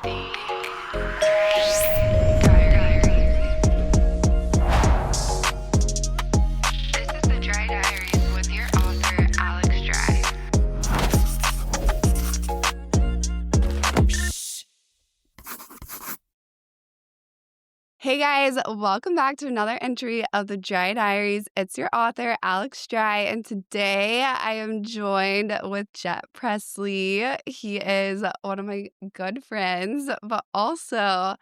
This is the Dry Diaries with your author, Alex Dry. Hey guys, welcome back to another entry of the Dry Diaries. It's your author, Alex Dry, and today I am joined with Jet Presley. He is one of my good friends, but also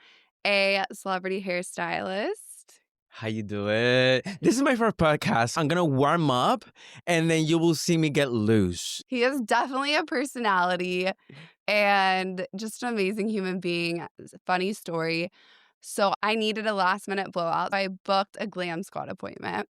a celebrity hairstylist. How you doing? This is my first podcast. I'm gonna warm up, and then you will see me get loose. He is definitely a personality and just an amazing human being. Funny story. So I needed a last minute blowout. I booked a glam squad appointment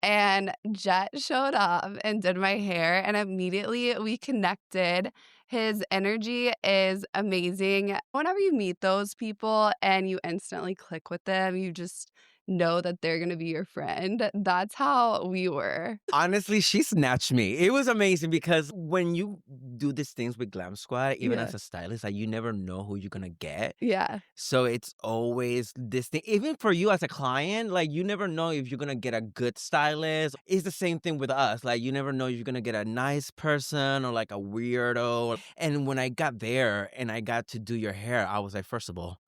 and Jet showed up and did my hair and immediately we connected. His energy is amazing. Whenever you meet those people and you instantly click with them, you just know that they're going to be your friend. That's how we were. Honestly, she snatched me. It was amazing because when you do these things with Glam Squad, even Yeah. as a stylist, like you never know who you're gonna get. Yeah. So it's always this thing. Even for you as a client, like you never know if you're gonna get a good stylist. It's the same thing with us. Like you never know if you're gonna get a nice person or like a weirdo. And when I got there and I got to do your hair, I was like, first of all,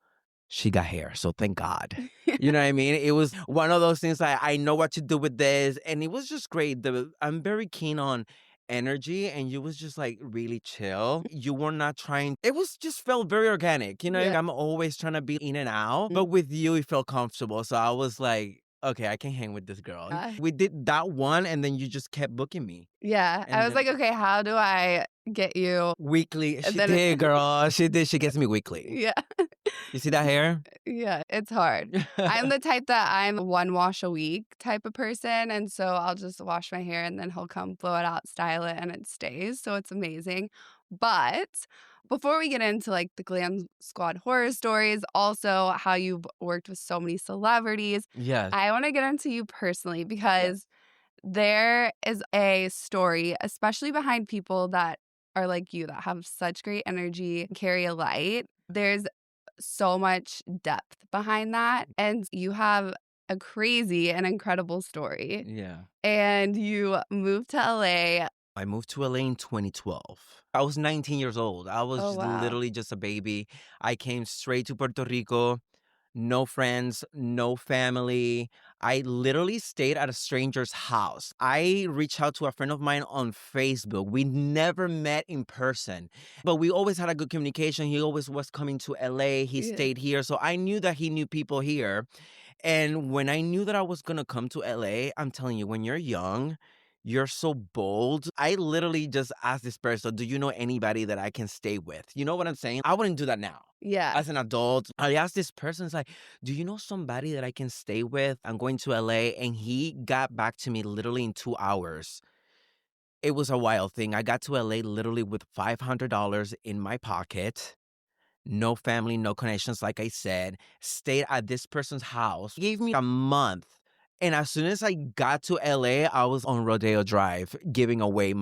she got hair, so thank God. You know what I mean? It was one of those things like, I know what to do with this. And it was just great. I'm very keen on energy, and you was just like really chill. You were not trying. It was just felt very organic. You know, Yeah. I'm always trying to be in and out. But with you, it felt comfortable. So I was like, okay, I can hang with this girl. Yeah. We did that one, and then you just kept booking me. Yeah. And I was then- like, okay, how do I get you? Weekly. And She then- did, girl. She did. She gets me weekly. Yeah. You see that hair? Yeah, it's hard. I'm the type that I'm one wash a week type of person. And so I'll just wash my hair and then he'll come blow it out, style it, and it stays. So it's amazing. But before we get into like the Glam Squad horror stories, also how you've worked with so many celebrities, Yes. I want to get into you personally because there is a story, especially behind people that are like you, that have such great energy, carry a light. There's so much depth behind that. And you have a crazy and incredible story. Yeah. And you moved to LA. I moved to LA in 2012. I was 19 years old. I was Oh, wow. literally just a baby. I came straight to Puerto Rico. No friends, no family. I literally stayed at a stranger's house. I reached out to a friend of mine on Facebook. We never met in person, but we always had a good communication. He always was coming to LA. He Yeah. stayed here. So I knew that he knew people here. And when I knew that I was going to come to LA, I'm telling you, when you're young, you're so bold. I literally just asked this person, do you know anybody that I can stay with? You know what I'm saying? I wouldn't do that now. Yeah. As an adult, I asked this person, it's like, do you know somebody that I can stay with? I'm going to LA. And he got back to me literally in 2 hours. It was a wild thing. I got to LA literally with $500 in my pocket. No family, no connections, like I said. Stayed at this person's house. Gave me a month. And as soon as I got to LA, I was on Rodeo Drive giving away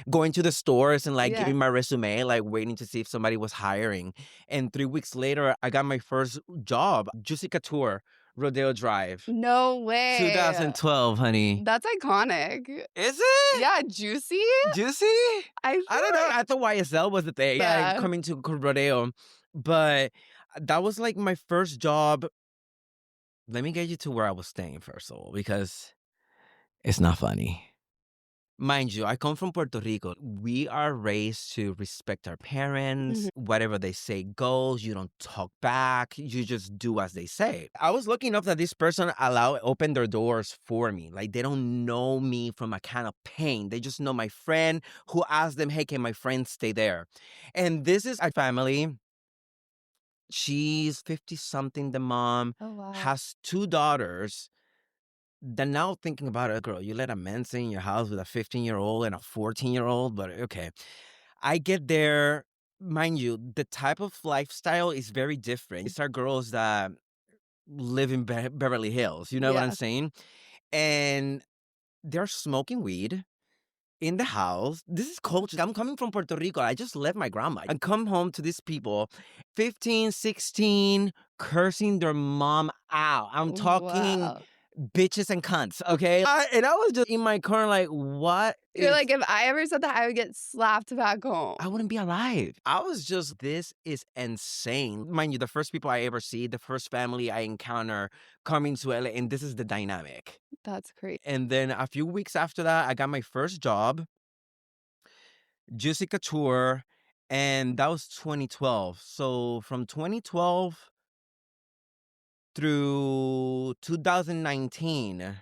going to the stores and Yeah. giving my resume, waiting to see if somebody was hiring. And 3 weeks later, I got my first job, Juicy Couture, Rodeo Drive. No way. 2012, honey. That's iconic. Is it? Yeah, juicy. Juicy? I don't know. I thought YSL was the thing. Yeah. Coming to Rodeo. But that was my first job. Let me get you to where I was staying first of all, because it's not funny. Mind you, I come from Puerto Rico. We are raised to respect our parents. Whatever they say goes. You don't talk back. You just do as they say. I was lucky enough that this person opened their doors for me. They don't know me from a can of paint. They just know my friend who asked them, hey, can my friend stay there? And this is a family. She's 50-something, the mom. Oh, wow. Has 2 daughters. Then now thinking about it, girl, you let a man stay in your house with a 15-year-old and a 14-year-old, but okay. I get there, mind you, the type of lifestyle is very different. These are girls that live in Beverly Hills, you know what I'm Yeah. saying? And they're smoking weed in the house. This is culture. I'm coming from Puerto Rico. I just left my grandma. I come home to these people, 15, 16, cursing their mom out. I'm talking Wow. bitches and cunts, okay? And I was just in my car like, what You're is like, "If I ever said that, I would get slapped back I home." wouldn't be alive. I was just, this is insane. Mind you, the first people I ever see, the first family I encounter coming to LA, and this is the dynamic. That's crazy. And then a few weeks after that, I got my first job, Juicy Couture, and that was 2012. So from 2012 through 2019,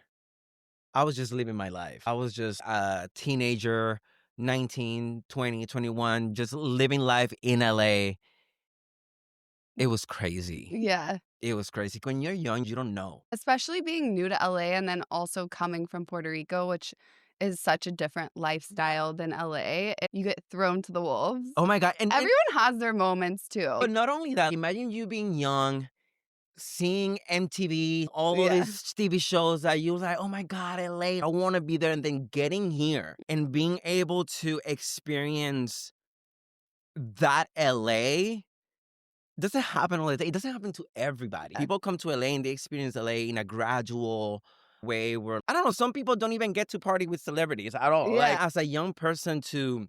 I was just living my life. I was just a teenager, 19, 20, 21, just living life in LA. It was crazy. Yeah. It was crazy. When you're young, you don't know. Especially being new to LA and then also coming from Puerto Rico, which is such a different lifestyle than LA. You get thrown to the wolves. Oh my God. And Everyone has their moments too. but not only that, imagine you being young, seeing MTV, all of Yeah. these TV shows that you was like, oh my God, LA, I want to be there. And then getting here and being able to experience that LA doesn't happen all the time. It doesn't happen to everybody. People come to LA and they experience LA in a gradual way where, I don't know, some people don't even get to party with celebrities at all. Yeah. Like, as a young person to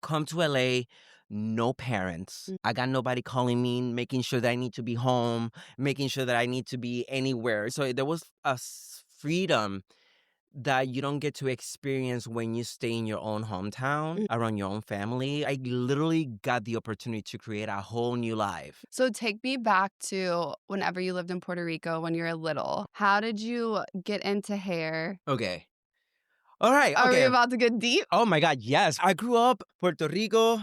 come to LA, no parents. I got nobody calling me, making sure that I need to be home, making sure that I need to be anywhere. So there was a freedom that you don't get to experience when you stay in your own hometown, around your own family. I literally got the opportunity to create a whole new life. So take me back to whenever you lived in Puerto Rico when you were little. How did you get into hair? Okay. All right. Are we Okay. about to get deep? Oh my God. Yes. I grew up Puerto Rico.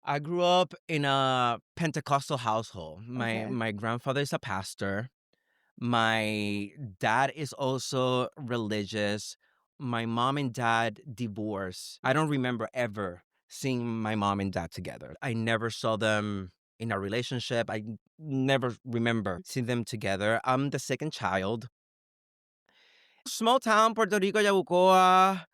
I grew up in a Pentecostal household. Okay. My grandfather is a pastor. My dad is also religious. My mom and dad divorced. I don't remember ever seeing my mom and dad together. I never saw them in a relationship. I never remember seeing them together. I'm the second child. Small town, Puerto Rico, Yabucoa.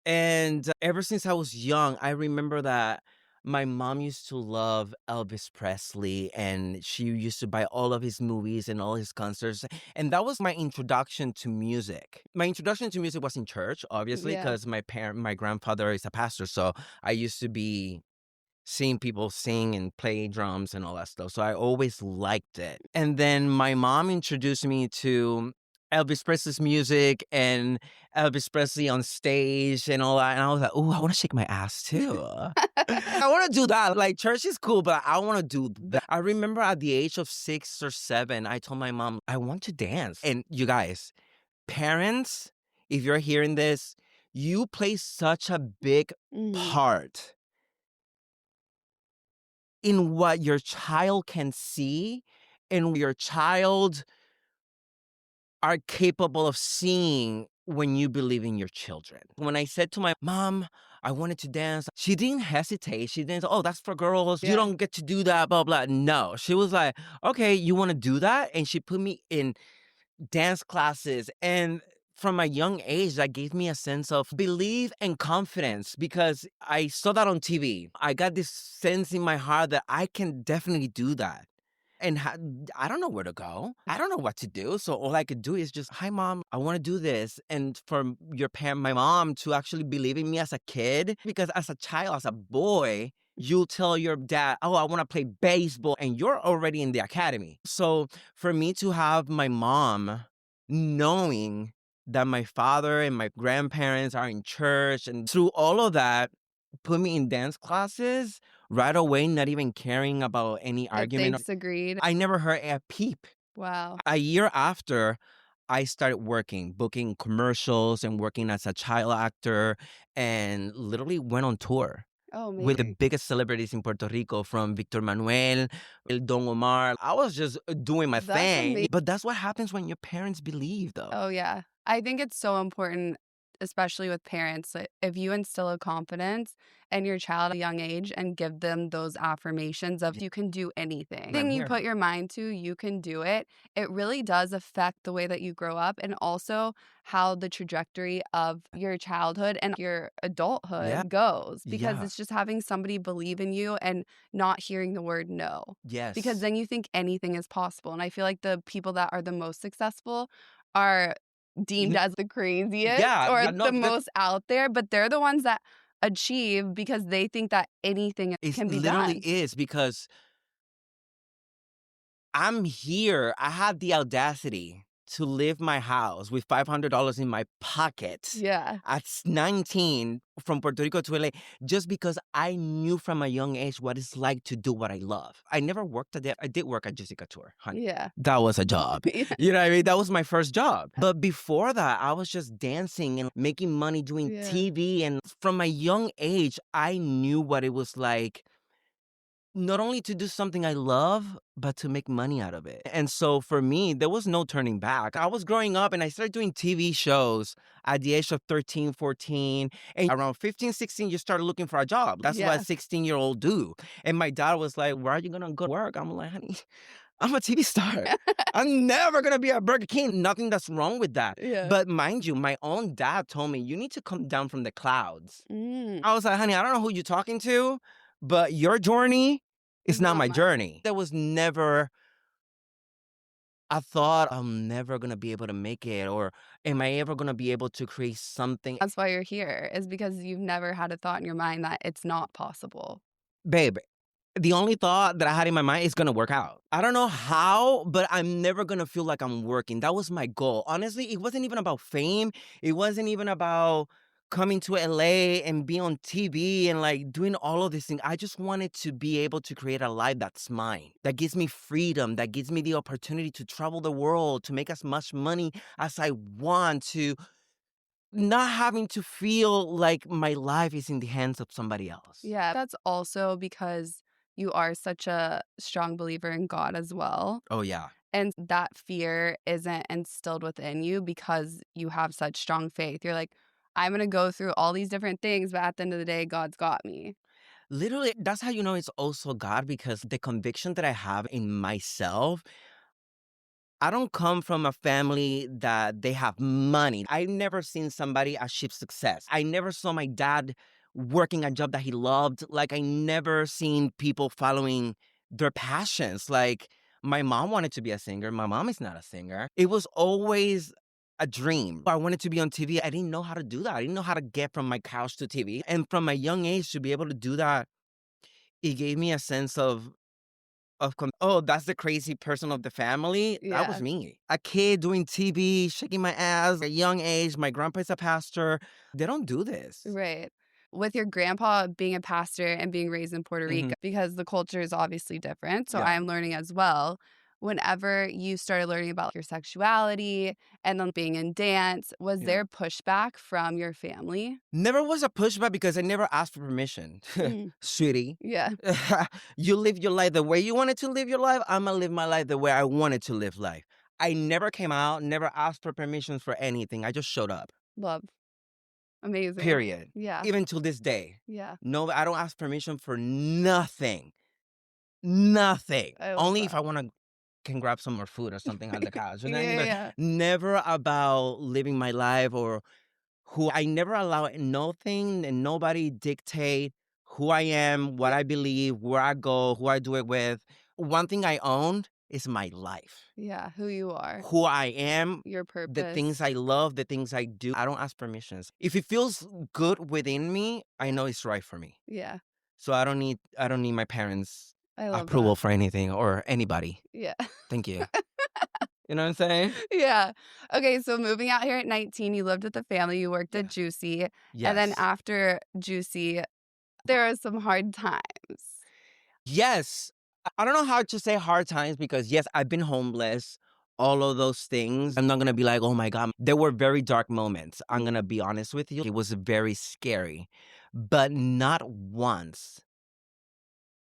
And ever since I was young, I remember that my mom used to love Elvis Presley and she used to buy all of his movies and all his concerts. And that was my introduction to music. My introduction to music was in church, obviously, Yeah. because my grandfather is a pastor. So I used to be seeing people sing and play drums and all that stuff. So I always liked it. And then my mom introduced me to Elvis Presley's music and Elvis Presley on stage and all that. And I was like, oh, I want to shake my ass too. I want to do that. Like, church is cool, but I want to do that. I remember at the age of 6 or 7, I told my mom, I want to dance. And you guys, parents, if you're hearing this, you play such a big part in what your child can see and your child are capable of seeing when you believe in your children. When I said to my mom, I wanted to dance, she didn't hesitate. She didn't say, oh, that's for girls. You Yeah. don't get to do that, blah, blah. No, she was like, okay, you want to do that? And she put me in dance classes. And from a young age, that gave me a sense of belief and confidence because I saw that on TV. I got this sense in my heart that I can definitely do that. And I don't know where to go. I don't know what to do. So all I could do is just, hi, mom, I want to do this. And for my mom to actually believe in me as a kid, because as a child, as a boy, you tell your dad, oh, I want to play baseball, and you're already in the academy. So for me to have my mom knowing that my father and my grandparents are in church and through all of that, put me in dance classes right away, not even caring about any If they argument. disagreed. I never heard a peep. Wow. A year after, I started working, booking commercials and working as a child actor, and literally went on tour Oh, with the amazing. biggest celebrities in Puerto Rico, from Victor Manuel, El Don Omar. I was just doing my That's thing. amazing. But that's what happens when your parents believe, though. Oh, yeah. I think it's so important especially with parents, like, if you instill a confidence in your child at a young age and give them those affirmations of you can do anything. I'm Thing you here. put your mind to, you can do it. It really does affect the way that you grow up and also how the trajectory of your childhood and your Yeah. adulthood goes because Yeah. it's just having somebody believe in you and not hearing the word no. Because Yes. then you think anything is possible. And I feel like the people that are the most successful are deemed N as the craziest Yeah, or yeah, no, the because most out there, but they're the ones that achieve because they think that anything it can be literally done. is because I'm here. I had the audacity to leave my house with $500 in my pocket Yeah. at 19 from Puerto Rico to LA just because I knew from a young age what it's like to do what I love. I never worked at that. I did work at Jessica Tour, honey. Yeah. That was a job. Yeah. You know what I mean? That was my first job. But before that, I was just dancing and making money doing Yeah. TV. And from a young age, I knew what it was like not only to do something I love, but to make money out of it. And so for me, there was no turning back. I was growing up and I started doing TV shows at the age of 13, 14. And around 15, 16, you start looking for a job. That's what a Yeah. 16-year-old do. And my dad was like, where are you going to go to work? I'm like, honey, I'm a TV star. I'm never going to be at Burger King. Nothing that's wrong with that. Yeah. But mind you, my own dad told me, you need to come down from the clouds. Mm. I was like, honey, I don't know who you're talking to, but your journey is It's not not my mine. journey. There was never I thought I'm never gonna be able to make it, or am I ever gonna be able to create something? That's why you're here, is because you've never had a thought in your mind that it's not possible. Babe, the only thought that I had in my mind is gonna work out. I don't know how, but I'm never gonna feel like I'm working. That was my goal. Honestly, it wasn't even about fame. It wasn't even about coming to LA and be on TV and like doing all of these things. I just wanted to be able to create a life that's mine, that gives me freedom, that gives me the opportunity to travel the world, to make as much money as I want, to not having to feel like my life is in the hands of somebody else. Yeah, that's also because you are such a strong believer in God as well. Oh, yeah. And that fear isn't instilled within you because you have such strong faith. You're like, I'm going to go through all these different things, but at the end of the day, God's got me. Literally, that's how you know it's also God because the conviction that I have in myself, I don't come from a family that they have money. I've never seen somebody achieve success. I never saw my dad working a job that he loved. Like, I never seen people following their passions. Like, my mom wanted to be a singer. My mom is not a singer. It was always a dream. I wanted to be on TV. I didn't know how to do that. I didn't know how to get from my couch to TV. And from a young age to be able to do that, it gave me a sense oh, that's the crazy person of the family. That was Yeah, me. A kid doing TV, shaking my ass at a young age. My grandpa's a pastor. They don't do this. right. With your grandpa being a pastor and being raised in Puerto Hmm. Rico, because the culture is obviously different. So Yeah. I'm learning as well. Whenever you started learning about your sexuality and then being in dance, was Yeah. there pushback from your family? Never was a pushback because I never asked for permission. Mm, Sweetie, yeah, you live your life the way you wanted to live your life. I'm going to live my life the way I wanted to live life. I never came out, never asked for permissions for anything. I just showed up. love. Amazing. Period. Yeah, Even till this day. yeah. No, I don't ask permission for nothing. Nothing. I love Only if that. I wanna can grab some more food or something on the couch, you know what I mean? Yeah, But yeah, never about living my life or who I never allow nothing and nobody dictate who I am, what I believe, where I go, who I do it with. One thing I owned is my life. yeah, who you are, Who I am, your the things purpose. I love, the things I do. I don't ask permissions. If it feels good within me, I know it's right for me. Yeah, So I don't need my parents' I love approval that. for anything or anybody. Yeah. Thank you. You know what I'm saying? Yeah. Okay, so moving out here at 19, you lived with the family, you worked at Yeah. Juicy, and then Yes. after Juicy, there are some hard times. Yes. I don't know how to say hard times because yes, I've been homeless, all of those things. I'm not gonna be like, oh my God. There were very dark moments. I'm gonna Mm, be honest with you. It was very scary. But not once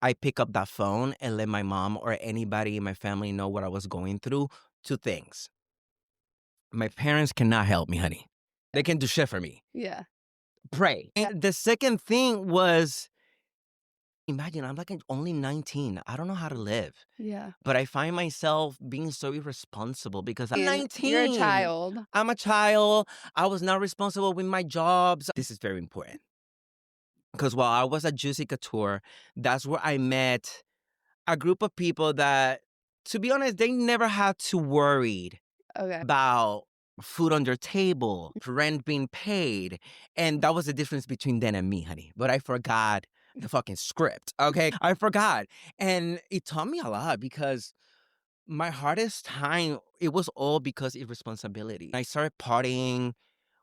I pick up that phone and let my mom or anybody in my family know what I was going through. Two things. My parents cannot help me, honey. They can't do shit for me. Yeah. Pray. And the second thing was, imagine I'm like only 19. I don't know how to live. Yeah. But I find myself being so irresponsible because I'm And you're a 19. child. I'm a child. I was not responsible with my jobs. This is very important. Because while I was at Juicy Couture, that's where I met a group of people that, to be honest, they never had to worry Okay. about food on their table, rent being paid. And that was the difference between them and me, honey. But I forgot the fucking script, okay? I forgot. And it taught me a lot because my hardest time, it was all because irresponsibility. I started partying.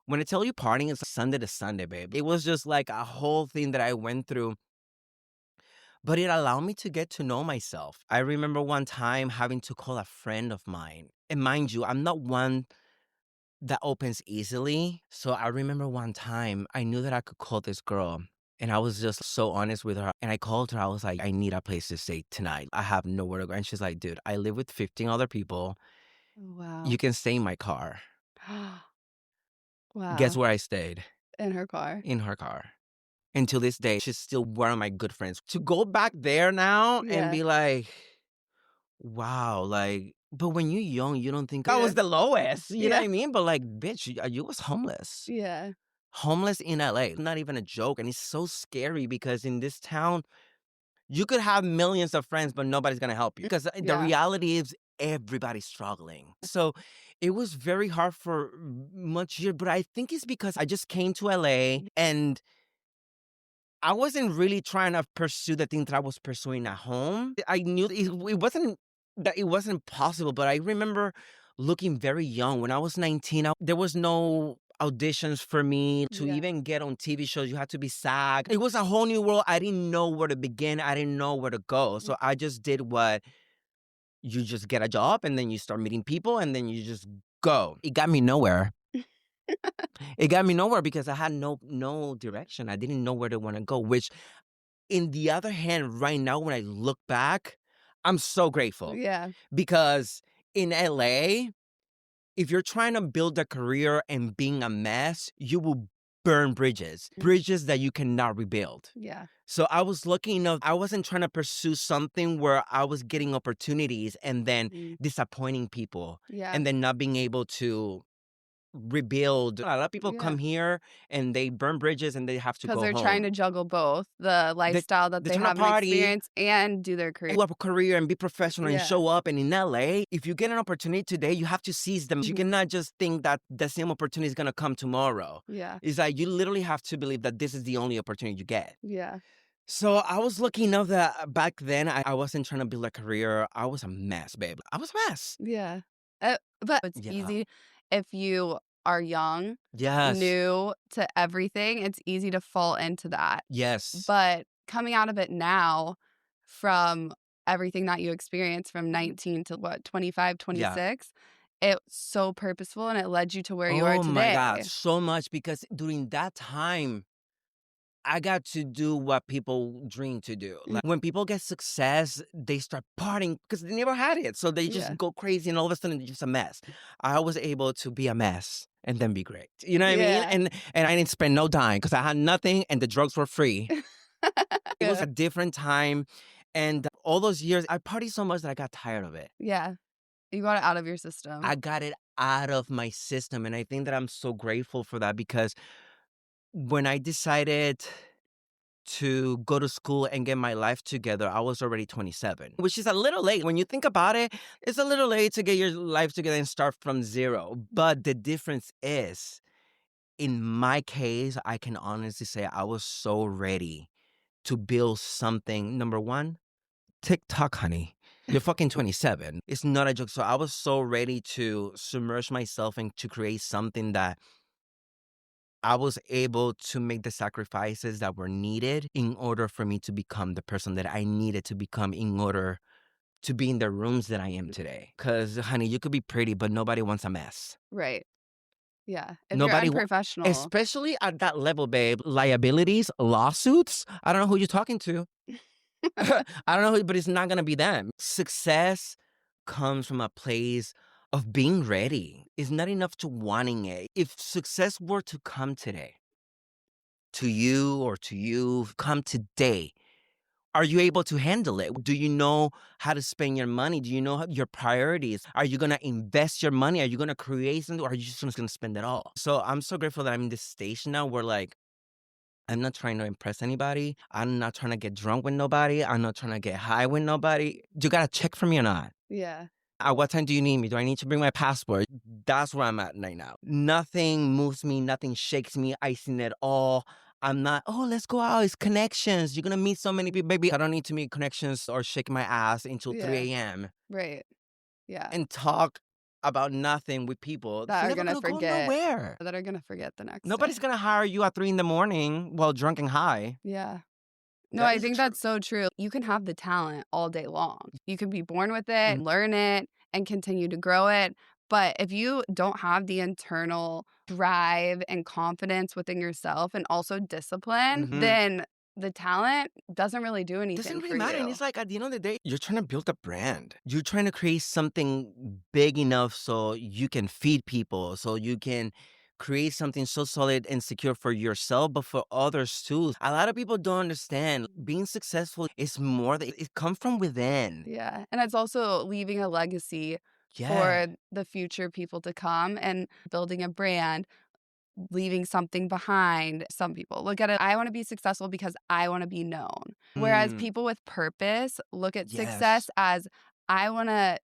When I tell you partying, it's Sunday to Sunday, babe. It was just like a whole thing that I went through. But it allowed me to get to know myself. I remember one time having to call a friend of mine. And mind you, I'm not one that opens easily. So I remember one time I knew that I could call this girl. And I was just so honest with her. And I called her. I was like, I need a place to stay tonight. I have nowhere to go. And she's like, dude, I live with 15 other people. Wow. You can stay in my car. Guess Wow. where I stayed? In her car. In her car. And to this day, she's still one of my good friends. To go back there now and Yeah. be like, wow, like, but when you're young, you don't think I Yeah. was the lowest. You know Yeah. what I mean? But like, bitch, you was homeless. Yeah. Homeless in LA. Not even a joke. And it's so scary because in this town, you could have millions of friends, but nobody's going to help you. Because the Yeah. reality is everybody's struggling. So it was very hard for much year, but I think it's because I just came to LA and I wasn't really trying to pursue the thing that I was pursuing at home. I knew it wasn't that it wasn't possible, but I remember looking very young. When I was 19, there was no auditions for me to Yeah. even get on TV shows. You had to be SAG. It was a whole new world. I didn't know where to begin. I didn't know where to go. So I just did what you just get a job and then you start meeting people and then you just go. It got me nowhere. It got me nowhere because I had no direction. I didn't know where to want to go, which in the other hand, right now, when I look back, I'm so grateful Yeah. because in LA, if you're trying to build a career and being a mess, you will burn bridges that you cannot rebuild. Yeah. So I was lucky enough, I wasn't trying to pursue something where I was getting opportunities and then disappointing people Yeah. and then not being able to rebuild. A lot of people Yeah. come here and they burn bridges and they have to Because go they're trying home. to juggle both the lifestyle that They they turn a haven't party, experienced and do their career. have a career and be professional and Yeah. show up. And in LA, if you get an opportunity today, you have to seize them. You cannot just think that the same opportunity is going to come tomorrow. Yeah. It's like you literally have to believe that this is the only opportunity you get. Yeah. So I was lucky enough that back then I wasn't trying to build a career. I was a mess, babe. I was a mess. Yeah. But it's Yeah. easy if you are young, Yes. new to everything, it's easy to fall into that. Yes. But coming out of it now from everything that you experienced from 19 to what, 25, 26, it's so purposeful and it led you to where you are Oh my God, today. so much because during that time, I got to do what people dream to do. Like when people get success, they start partying because they never had it. So they just Yeah. go crazy and all of a sudden they're just a mess. I was able to be a mess and then be great. You know what I mean? Yeah. And I didn't spend no dime because I had nothing and the drugs were free. It was Yeah. a different time. And all those years, I partied so much that I got tired of it. Yeah. You got it out of your system. I got it out of my system. And I think that I'm so grateful for that because when I decided to go to school and get my life together, I was already 27, which is a little late. When you think about it, it's a little late to get your life together and start from zero. But the difference is, in my case, I can honestly say I was so ready to build something. Number one, TikTok, honey. You're fucking 27. It's not a joke. So I was so ready to submerge myself and to create something that I was able to make the sacrifices that were needed in order for me to become the person that I needed to become in order to be in the rooms that I am today. Because, honey, you could be pretty, but nobody wants a mess. Right. Yeah. If Nobody you're unprofessional. especially at that level, babe. Liabilities, lawsuits. I don't know who you're talking to. I don't know, but it's not going to be them. Success comes from a place of being ready. It's not enough to wanting it. If success were to come today, to you or to you, come today, are you able to handle it? Do you know how to spend your money? Do you know your priorities? Are you going to invest your money? Are you going to create something or are you just going to spend it all? So I'm so grateful that I'm in this stage now where like, I'm not trying to impress anybody. I'm not trying to get drunk with nobody. I'm not trying to get high with nobody. You got to check for me or not? Yeah. At what time do you need me? Do I need to bring my passport? That's where I'm at right now. Nothing moves me. Nothing shakes me. I seen it all. I'm not, oh, let's go out. It's connections. You're going to meet so many people. Baby, I don't need to meet connections or shake my ass until Yeah. 3 a.m. Right. Yeah. and talk about nothing with people. You're That are never gonna going to go forget nowhere. that are gonna forget the next Nobody's day. going to hire you at 3 in the morning while drunk and high. Yeah. No, That I is think true. that's so true. You can have the talent all day long. You can be born with it, Mhm. learn it, and continue to grow it. But if you don't have the internal drive and confidence within yourself and also discipline, Mhm. then the talent doesn't really do Doesn't anything really for matter. And you. it's like at the end of the day, you're trying to build a brand. You're trying to create something big enough so you can feed people, so you can create something so solid and secure for yourself, but for others too. A lot of people don't understand being successful is more that it comes from within. Yeah. And it's also leaving a legacy Yeah. for the future people to come and building a brand, leaving something behind. Some people look at it, I want to be successful because I want to be known. Whereas Mm, people with purpose look at success yes. as I want to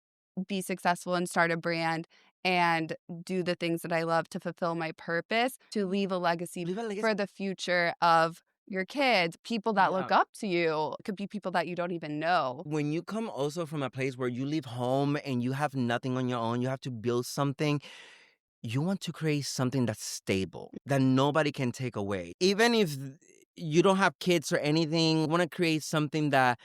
be successful and start a brand and do the things that I love to fulfill my purpose, to leave a legacy Leave a legacy. for the future of your kids, people that Yeah. look up to you. It could be people that you don't even know. When you come also from a place where you leave home and you have nothing on your own, you have to build something. You want to create something that's stable, that nobody can take away. Even if you don't have kids or anything, you want to create something that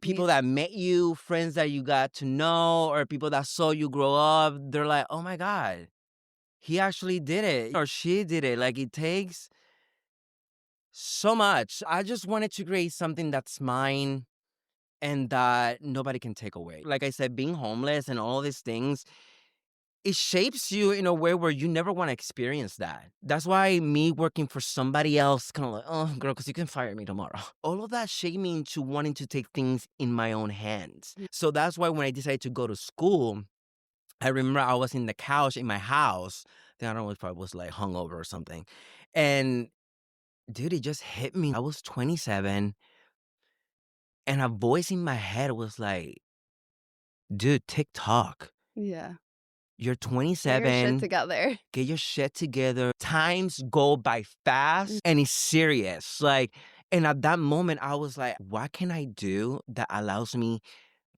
You, people that met you, friends that you got to know, or people that saw you grow up, they're like, oh my God, he actually did it or she did it. Like it takes so much. I just wanted to create something that's mine and that nobody can take away. Like I said, being homeless and all these things, it shapes you in a way where you never want to experience that. That's why me working for somebody else, kind of like, oh, girl, because you can fire me tomorrow. All of that shaped me into wanting to take things in my own hands. So that's why when I decided to go to school, I remember I was in the couch in my house. I don't know if I was like hungover or something. And dude, it just hit me. I was 27, and a voice in my head was like, dude, TikTok. yeah. You're Get your shit 27. together. Get your shit together. Times go by fast and it's serious. Like, and at that moment, I was like, what can I do that allows me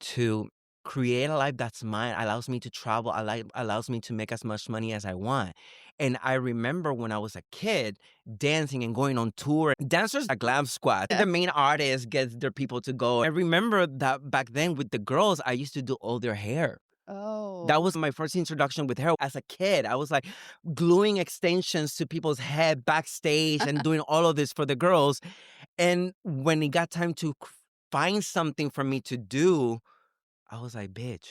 to create a life that's mine, allows me to travel, allows me to make as much money as I want. And I remember when I was a kid dancing and going on tour. Dancers are glam squad. Yeah. The main artist gets their people to go. I remember that back then with the girls, I used to do all their hair. That Oh. was my first introduction with hair as a kid. I was like gluing extensions to people's head backstage and doing all of this for the girls. And when it got time to find something for me to do, I was like, bitch,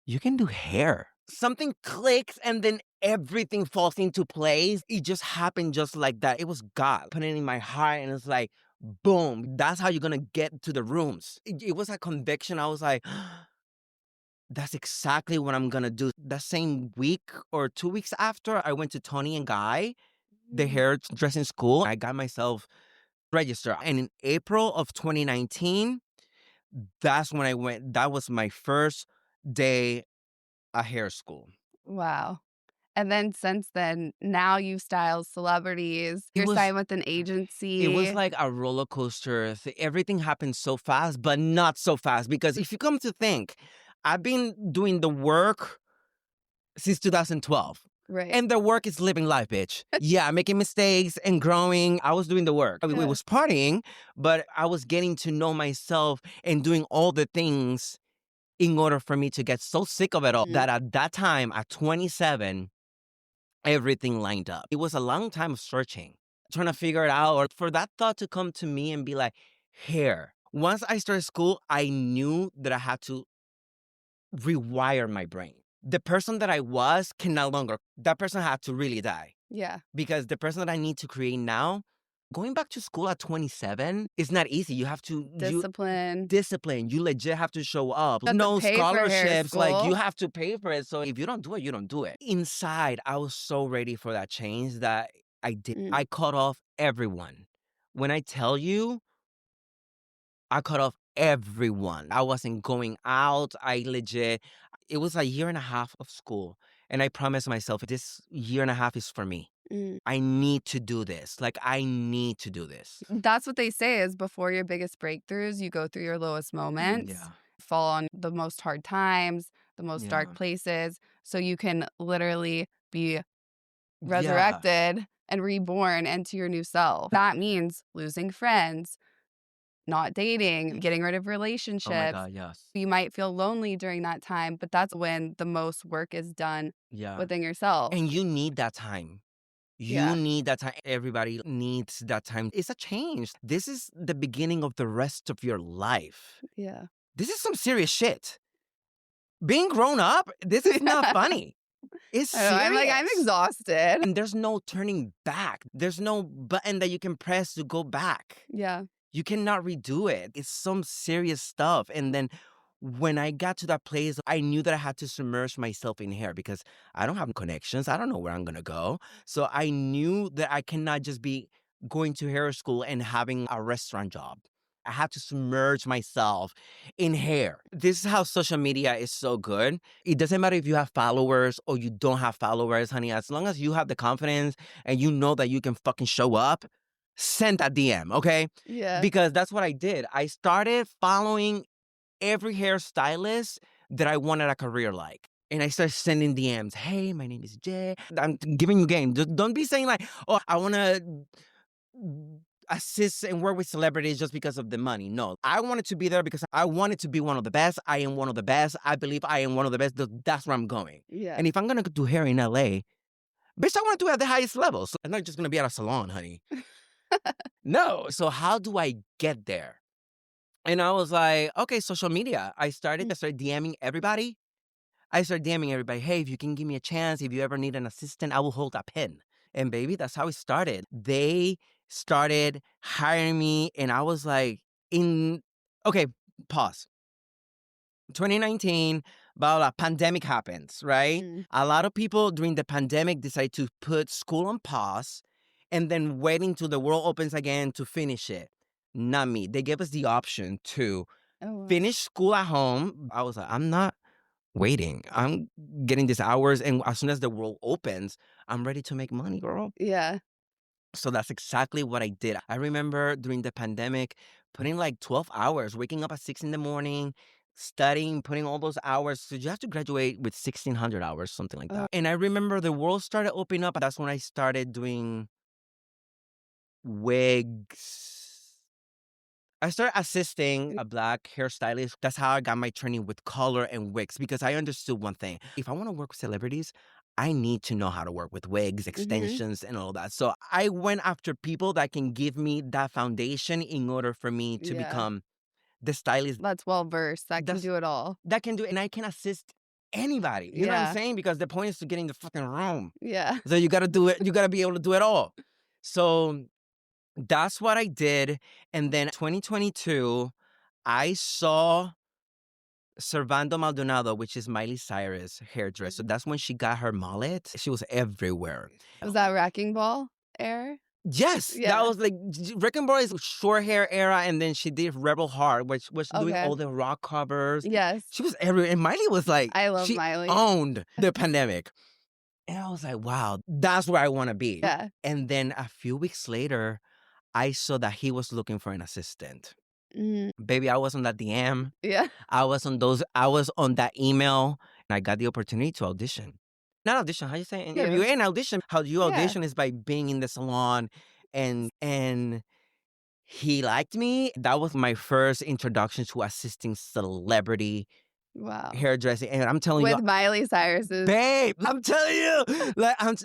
you can do hair. Something clicks and then everything falls into place. It just happened just like that. It was God putting it in my heart and it's like, boom, that's how you're going to get to the rooms. It was a conviction. I was like, that's exactly what I'm gonna do. That same week or 2 weeks after, I went to Tony and Guy, the Mm. hairdressing school. I got myself registered. And in April of 2019, that's when I went. That was my first day at hair school. Wow. And then since then, now you style celebrities. It You're was signed with an it was agency. like a roller coaster. Everything happened so fast, but not so fast. Because if you come to think, I've been doing the work since 2012. Right. And the work is living life, bitch. Yeah, making mistakes and growing. I was doing the work. I mean, we Yeah. was partying, but I was getting to know myself and doing all the things in order for me to get so sick of it all Mm. that at that time, at 27, everything lined up. It was a long time of searching, trying to figure it out, or for that thought to come to me and be like, hair. Once I started school, I knew that I had to rewire my brain. The person that I was can no longer, that person had to really die. Yeah. Because the person that I need to create now, going back to school at 27 is not easy. You have to discipline. You legit have to show up. You have to No pay for hair scholarships. Like, school. you have to pay for it. So if you don't do it, you don't do it. Inside, I was so ready for that change that I did. I cut off everyone. When I tell you, I cut off everyone. I wasn't going out. It was a year and a half of school. And I promised myself, this year and a half is for me. I need to do this. Like, I need to do this. That's what they say is before your biggest breakthroughs, you go through your lowest moments, fall on the most hard times, the most dark places, so you can literally be resurrected and reborn into your new self. That means losing friends, not dating, getting rid of relationships. Oh my God, yes. You might feel lonely during that time, but that's when the most work is done within yourself. And you need that time. You need that time. Everybody needs that time. It's a change. This is the beginning of the rest of your life. Yeah. This is some serious shit. Being grown up, this is not funny. It's serious. I'm exhausted. And there's no turning back. There's no button that you can press to go back. Yeah. You cannot redo it. It's some serious stuff. And then when I got to that place, I knew that I had to submerge myself in hair because I don't have connections. I don't know where I'm going to go. So I knew that I cannot just be going to hair school and having a restaurant job. I had to submerge myself in hair. This is how social media is so good. It doesn't matter if you have followers or you don't have followers, honey. As long as you have the confidence and you know that you can fucking show up, send a DM, okay? Yeah. Because that's what I did. I started following every hairstylist that I wanted a career like. And I started sending DMs. Hey, my name is Jay. I'm giving you game. Don't be saying like, oh, I want to assist and work with celebrities just because of the money. No, I wanted to be there because I wanted to be one of the best. I am one of the best. I believe I am one of the best. That's where I'm going. Yeah. And if I'm going to do hair in LA, bitch, I want to do it at the highest level. So I'm not just going to be at a salon, honey. No. So how do I get there? And I was like, okay, social media. I started DMing everybody. Hey, if you can give me a chance, if you ever need an assistant, I will hold a pen. And baby, that's how it started. They started hiring me and I was like, okay, pause. 2019, blah, blah, pandemic happens, right? A lot of people during the pandemic decide to put school on pause and then waiting till the world opens again to finish it. Not me. They gave us the option to finish school at home. I was like, I'm not waiting. I'm getting these hours. And as soon as the world opens, I'm ready to make money, girl. Yeah. So that's exactly what I did. I remember during the pandemic, putting like 12 hours, waking up at 6 in the morning, studying, putting all those hours. So you have to graduate with 1,600 hours, something like that. And I remember the world started opening up. That's when I started doing wigs. I started assisting a Black hairstylist. That's how I got my training with color and wigs because I understood one thing. If I want to work with celebrities, I need to know how to work with wigs, extensions, and all that. So I went after people that can give me that foundation in order for me to become the stylist. That's well-versed. That can do it all. That can do it. And I can assist anybody. You know what I'm saying? Because the point is to get in the fucking room. Yeah. So you got to do it. You got to be able to do it all. So that's what I did. And then 2022, I saw Servando Maldonado, which is Miley Cyrus' hairdresser. That's when she got her mullet. She was everywhere. Was that Wrecking Ball era? Yes. Yeah. That was like Wrecking Ball is short hair era. And then she did Rebel Heart, which was doing all the rock covers. Yes. She was everywhere. And Miley was like, I love she Miley. owned the pandemic. And I was like, wow, that's where I want to be. Yeah. And then a few weeks later, I saw that he was looking for an assistant. Baby, I was on that DM. Yeah. I was on that email, and I got the opportunity to audition. Not audition, how you say? Interview and audition. How you audition is by being in the salon, and he liked me. That was my first introduction to assisting celebrity hairdressing. And I'm telling you, with Miley Cyrus's babe, I'm telling you, like, and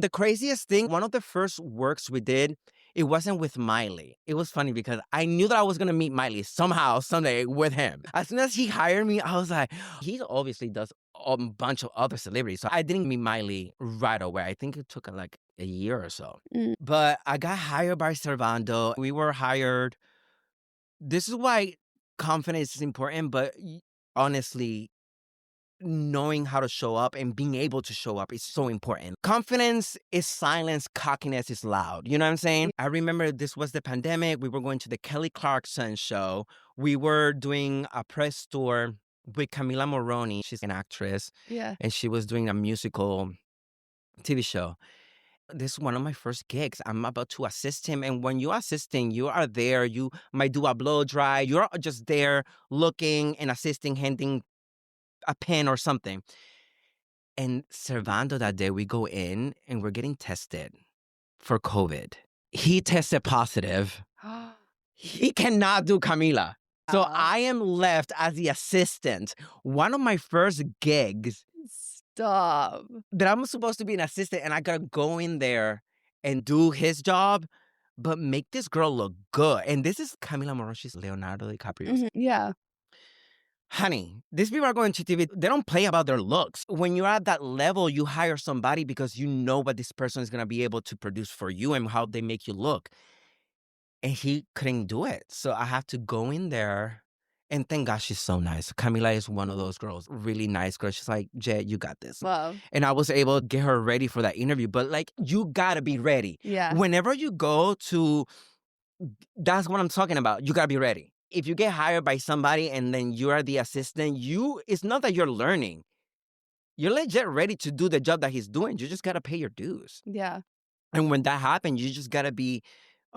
the craziest thing, one of the first works we did, It wasn't with Miley. It was funny because I knew that I was going to meet Miley somehow, someday with him. As soon as he hired me, I was like, he obviously does a bunch of other celebrities. So I didn't meet Miley right away. I think it took like a year or so. But I got hired by Servando. We were hired. This is why confidence is important, but honestly, knowing how to show up and being able to show up is so important. Confidence is silence, cockiness is loud. You know what I'm saying? I remember this was the pandemic. We were going to the Kelly Clarkson show. We were doing a press tour with Camila Moroni. She's an actress. Yeah. And she was doing a musical TV show. This is one of my first gigs. I'm about to assist him. And when you're assisting, you are there. You might do a blow dry. You're just there looking and assisting, handing a pen or something. And Servando that day, we go in and we're getting tested for COVID. He tested positive. He cannot do Camila. So I am left as the assistant. One of my first gigs. Stop. That I'm supposed to be an assistant and I gotta go in there and do his job, but make this girl look good. And this is Camila Moroni. She's Leonardo DiCaprio. Yeah. Honey, these people are going to TV. They don't play about their looks. When you're at that level, you hire somebody because you know what this person is going to be able to produce for you and how they make you look. And he couldn't do it. So I have to go in there. And thank God she's so nice. Camila is one of those girls, really nice girl. She's like, Jet, you got this. Wow. And I was able to get her ready for that interview. But like, you got to be ready. Yeah. Whenever you go to, that's what I'm talking about. You got to be ready. If you get hired by somebody and then you are the assistant, it's not that you're learning. You're legit ready to do the job that he's doing. You just got to pay your dues. Yeah. And when that happens, you just got to be,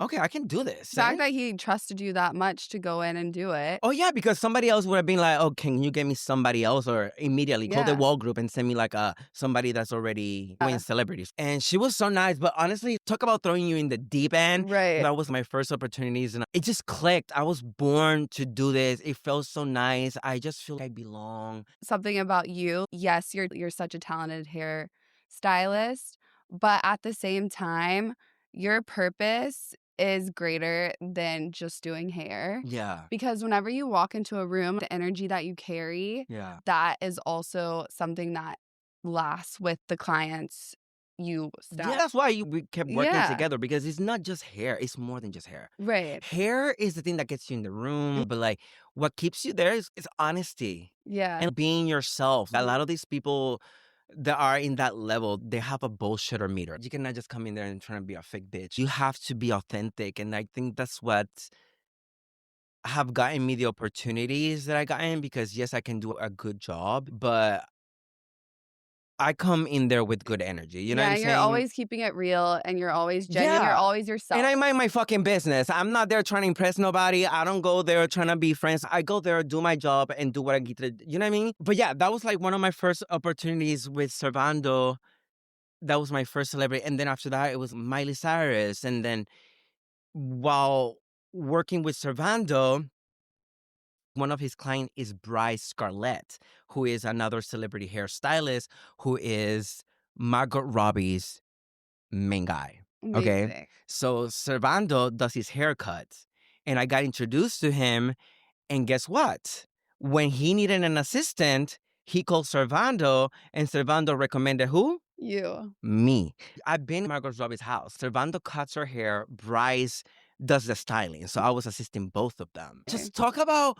okay, I can do this. The fact that he trusted you that much to go in and do it. Oh, yeah, because somebody else would have been like, oh, can you get me somebody else? Or immediately call the wall group and send me like somebody that's already doing celebrities. And she was so nice. But honestly, talk about throwing you in the deep end. Right. That was my first opportunities. And it just clicked. I was born to do this. It felt so nice. I just feel like I belong. Something about you. Yes, you're such a talented hair stylist. But at the same time, your purpose is greater than just doing hair. Yeah. Because whenever you walk into a room, the energy that you carry, that is also something that lasts with the clients you style. Yeah, that's why we kept working together, because it's not just hair. It's more than just hair. Right. Hair is the thing that gets you in the room, but like what keeps you there is honesty. Yeah. And being yourself. A lot of these people that are in that level, they have a bullshitter meter. You cannot just come in there and try to be a fake bitch. You have to be authentic. And I think that's what have gotten me the opportunities that I got in, because yes, I can do a good job, but I come in there with good energy. You know what I'm saying? You're always keeping it real and you're always genuine. You're always yourself. And I mind my fucking business. I'm not there trying to impress nobody. I don't go there trying to be friends. I go there, do my job, and do what I get to do. You know what I mean? But yeah, that was like one of my first opportunities with Servando. That was my first celebrity. And then after that, it was Miley Cyrus. And then while working with Servando, one of his clients is Bryce Scarlett, who is another celebrity hairstylist, who is Margot Robbie's main guy. Okay. Amazing. So Servando does his haircuts, and I got introduced to him. And guess what? When he needed an assistant, he called Servando, and Servando recommended who? You. Me. I've been in Margot Robbie's house. Servando cuts her hair. Bryce does the styling. So I was assisting both of them. Okay. Just talk about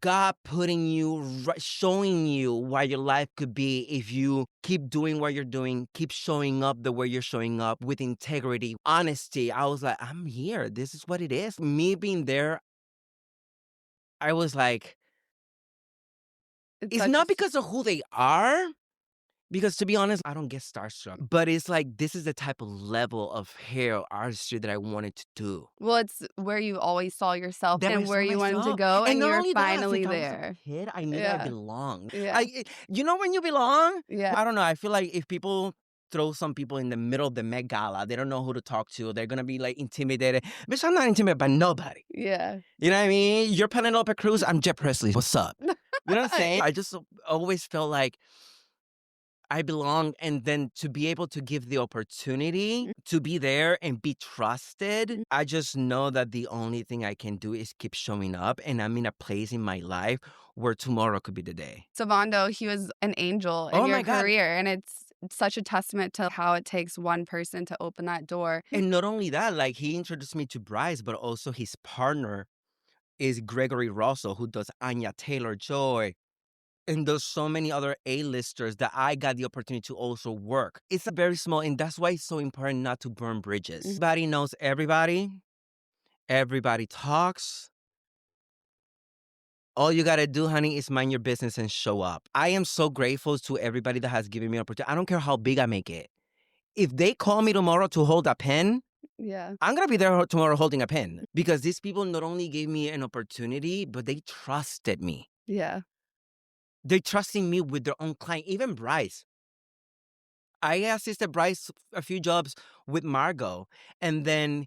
God putting you, showing you what your life could be if you keep doing what you're doing, keep showing up the way you're showing up with integrity, honesty. I was like, I'm here. This is what it is. Me being there, I was like, it's not because of who they are. Because to be honest, I don't get starstruck. But it's like, this is the type of level of hair artistry that I wanted to do. Well, it's where you always saw yourself That and where you wanted to go, and not you're only that, finally since I was there. a kid, I knew that I belonged. Yeah. You know when you belong? Yeah. I don't know. I feel like if people throw some people in the middle of the Met Gala, they don't know who to talk to. They're going to be like intimidated. Bitch, I'm not intimidated by nobody. Yeah. You know what I mean? You're Penelope Cruz. I'm Jet Presley. What's up? You know what I'm saying? I just always felt like I belong, and then to be able to give the opportunity to be there and be trusted, I just know that the only thing I can do is keep showing up, and I'm in a place in my life where tomorrow could be the day. So Vondo, he was an angel in Oh your my God. career, and it's such a testament to how it takes one person to open that door. And not only that, like he introduced me to Bryce, but also his partner is Gregory Russell, who does Anya Taylor-Joy. And there's so many other A-listers that I got the opportunity to also work. It's a very small, and that's why it's so important not to burn bridges. Everybody knows everybody. Everybody talks. All you gotta do, honey, is mind your business and show up. I am so grateful to everybody that has given me an opportunity. I don't care how big I make it. If they call me tomorrow to hold a pen, Yeah. I'm gonna be there tomorrow holding a pen. Because these people not only gave me an opportunity, but they trusted me. Yeah. They're trusting me with their own client. Even Bryce. I assisted Bryce a few jobs with Margot, and then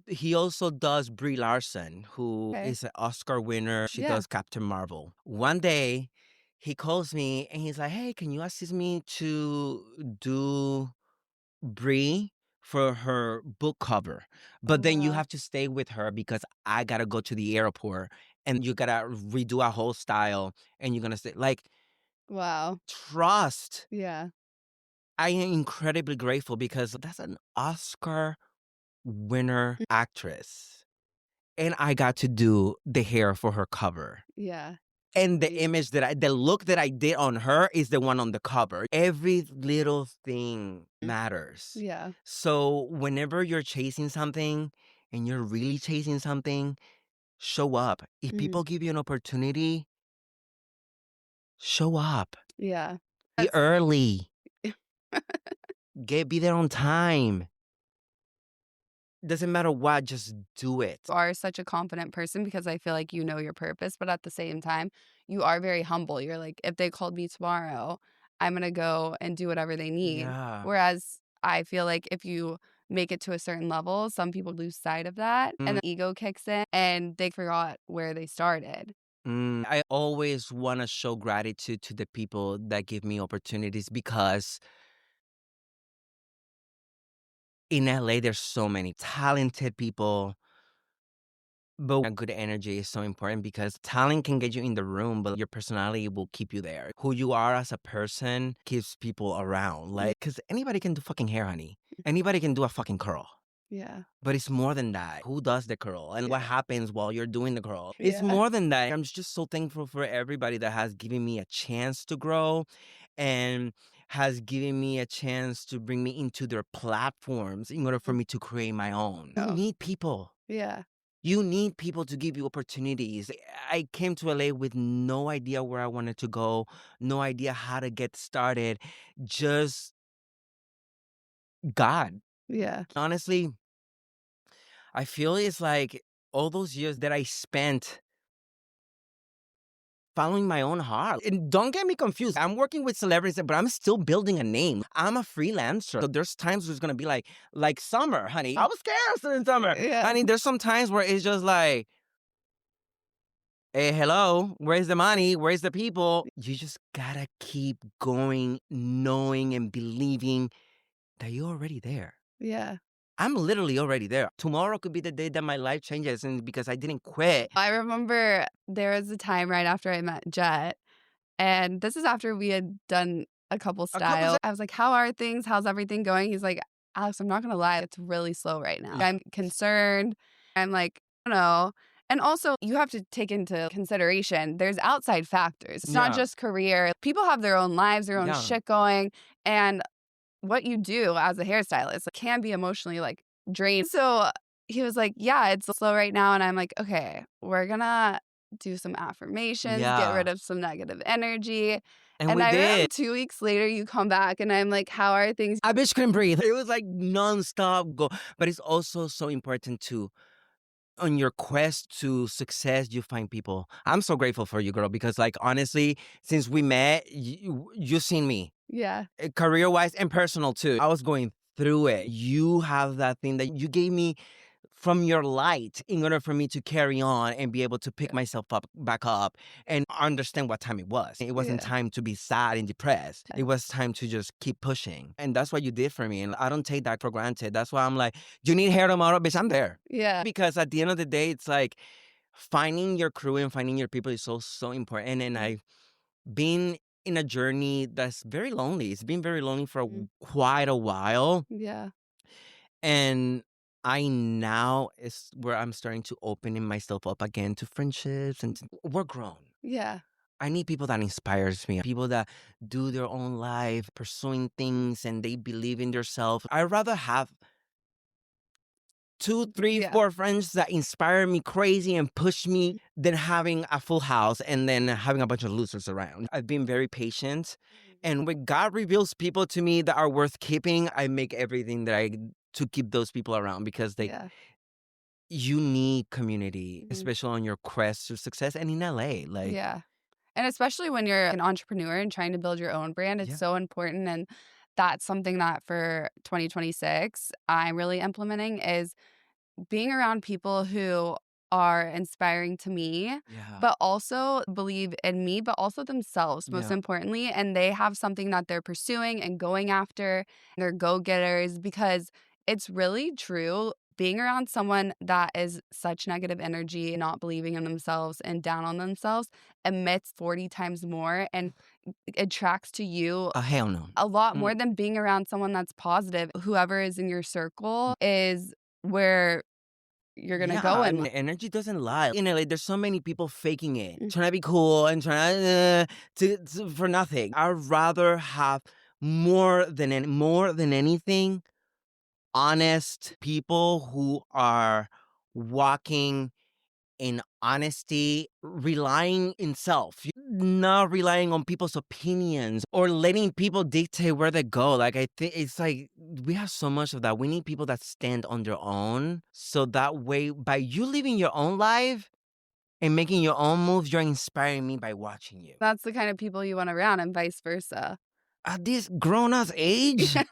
he also does Brie Larson, who Okay. is an Oscar winner. She Yeah. does Captain Marvel. One day, he calls me and he's like, "Hey, can you assist me to do Brie for her book cover? Oh, But then you wow. have to stay with her because I gotta go to the airport and you gotta redo a whole style and you're gonna stay." Like, Wow. trust. Yeah. I am incredibly grateful because that's an Oscar winner actress. And I got to do the hair for her cover. Yeah. And the look that I did on her is the one on the cover. Every little thing matters. Yeah. So whenever you're chasing something and you're really chasing something, show up. If people give you an opportunity, show up. Yeah. Be That's early. Be there on time. Doesn't matter what, just do it. You are such a confident person because I feel like you know your purpose, but at the same time, you are very humble. You're like, if they called me tomorrow, I'm gonna go and do whatever they need. Yeah. Whereas I feel like if you make it to a certain level, some people lose sight of that and the ego kicks in and they forgot where they started. I always want to show gratitude to the people that give me opportunities because in LA, there's so many talented people, but a good energy is so important because talent can get you in the room, but your personality will keep you there. Who you are as a person keeps people around. Like, because anybody can do fucking hair, honey. Anybody can do a fucking curl. Yeah. But it's more than that. Who does the curl and what Yeah. happens while you're doing the curl? It's Yeah. more than that. I'm just so thankful for everybody that has given me a chance to grow and has given me a chance to bring me into their platforms in order for me to create my own. You Oh. need people. Yeah. You need people to give you opportunities. I came to LA with no idea where I wanted to go, no idea how to get started. Just God. Yeah. Honestly, I feel it's like all those years that I spent following my own heart. And don't get me confused. I'm working with celebrities, but I'm still building a name. I'm a freelancer. So there's times where it's gonna be like summer, honey. I was scared in summer. Yeah. Honey, there's some times where it's just like, hey, hello, where's the money? Where's the people? You just gotta keep going, knowing and believing that you're already there. Yeah. I'm literally already there. Tomorrow could be the day that my life changes, and because I didn't quit. I remember there was a time right after I met Jet, and this is after we had done a couple styles. I was like, "How are things? How's everything going?" He's like, "Alex, I'm not gonna lie, it's really slow right now. I'm concerned." I'm like, "I don't know." And also, you have to take into consideration there's outside factors. It's not Yeah. just career. People have their own lives, their own Yeah. shit going, and what you do as a hairstylist can be emotionally like drained. So he was like, "Yeah, it's slow right now." And I'm like, "Okay, we're gonna do some affirmations, get rid Yeah. of some negative energy." And And we I remember did. 2 weeks later, you come back and I'm like, "How are things?" I bitch couldn't breathe. It was like nonstop go. But it's also so important to, on your quest to success, you find people. I'm so grateful for you, girl, because like honestly, since we met, you've seen me. Yeah. Career-wise and personal too. I was going through it. You have that thing that you gave me from your light in order for me to carry on and be able to pick myself back up and understand what time it was. It wasn't Yeah. time to be sad and depressed. It was time to just keep pushing. And that's what you did for me. And I don't take that for granted. That's why I'm like, you need hair tomorrow, bitch, I'm there. Yeah. Because at the end of the day, it's like finding your crew and finding your people is so important. And I've been in a journey that's very lonely. It's been very lonely for quite a while. Yeah. And I now is where I'm starting to opening myself up again to friendships and we're grown. Yeah. I need people that inspires me, people that do their own life, pursuing things and they believe in themselves. I'd rather have 2, 3, Yeah. 4 friends that inspire me crazy and push me than having a full house and then having a bunch of losers around. I've been very patient. And when God reveals people to me that are worth keeping, I make everything that I to keep those people around because Yeah. you need community, especially on your quest to success and in LA. Like, Yeah. And especially when you're an entrepreneur and trying to build your own brand, it's yeah, so important. And that's something that for 2026, I'm really implementing is being around people who are inspiring to me, yeah, but also believe in me, but also themselves, most yeah. importantly. And they have something that they're pursuing and going after. They're go getters because it's really true. Being around someone that is such negative energy, not believing in themselves and down on themselves, emits 40 times more and attracts to you Hell no. a lot more than being around someone that's positive. Whoever is in your circle is where you're gonna Yeah, go I in mean, life. energy doesn't lie. You know, like there's so many people faking it, trying to be cool and trying to for nothing. I'd rather have more than anything, honest people who are walking in honesty, relying in self, not relying on people's opinions or letting people dictate where they go. Like, I think it's like we have so much of that. We need people that stand on their own. So that way, by you living your own life and making your own moves, you're inspiring me by watching you. That's the kind of people you want around and vice versa. At this grown ass age, Yeah.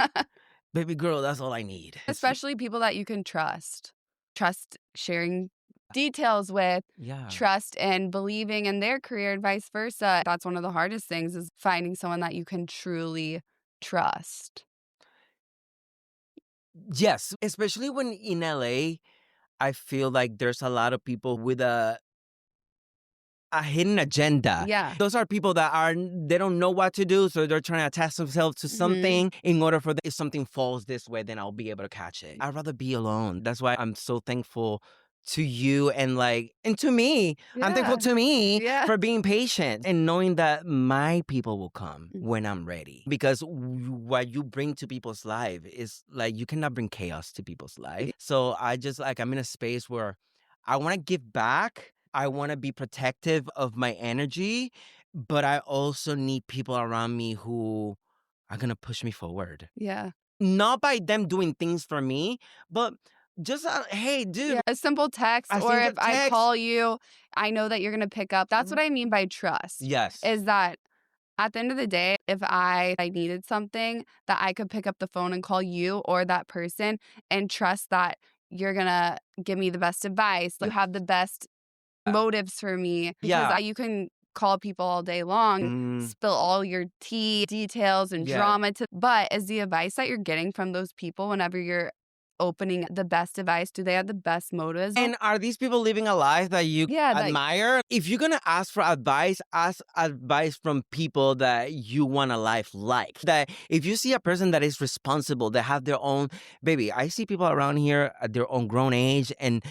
baby girl, that's all I need. Especially people that you can trust. Trust sharing details with, Yeah. trust and believing in their career and vice versa. That's one of the hardest things is finding someone that you can truly trust. Yes, especially when in LA, I feel like there's a lot of people with a hidden agenda. Yeah. Those are people that they don't know what to do, so they're trying to attach themselves to Mhm. something in order for if something falls this way, then I'll be able to catch it. I'd rather be alone. That's why I'm so thankful to you and to me. I'm thankful Yeah. to me Yeah. for being patient and knowing that my people will come Mm. when I'm ready. Because what you bring to people's life is like you cannot bring chaos to people's life. So I just like I'm in a space where I want to give back. I want to be protective of my energy, but I also need people around me who are going to push me forward. Yeah. Not by them doing things for me, but just, hey, dude, Yeah, a simple text, I or seen your if I text. call you, I know that you're gonna pick up. That's what I mean by trust, Yes. is that at the end of the day, if I needed something, that I could pick up the phone and call you or that person and trust that you're gonna give me the best advice. You have the best motives for me because Yeah. you can call people all day long, spill all your tea, details, and Yeah. drama but is the advice that you're getting from those people whenever you're opening the best advice, do they have the best motives? And are these people living a life that you Yeah, that admire? If you're gonna ask advice from people that you want a life like. That if you see a person that is responsible, that have their own baby, I see people around here at their own grown age and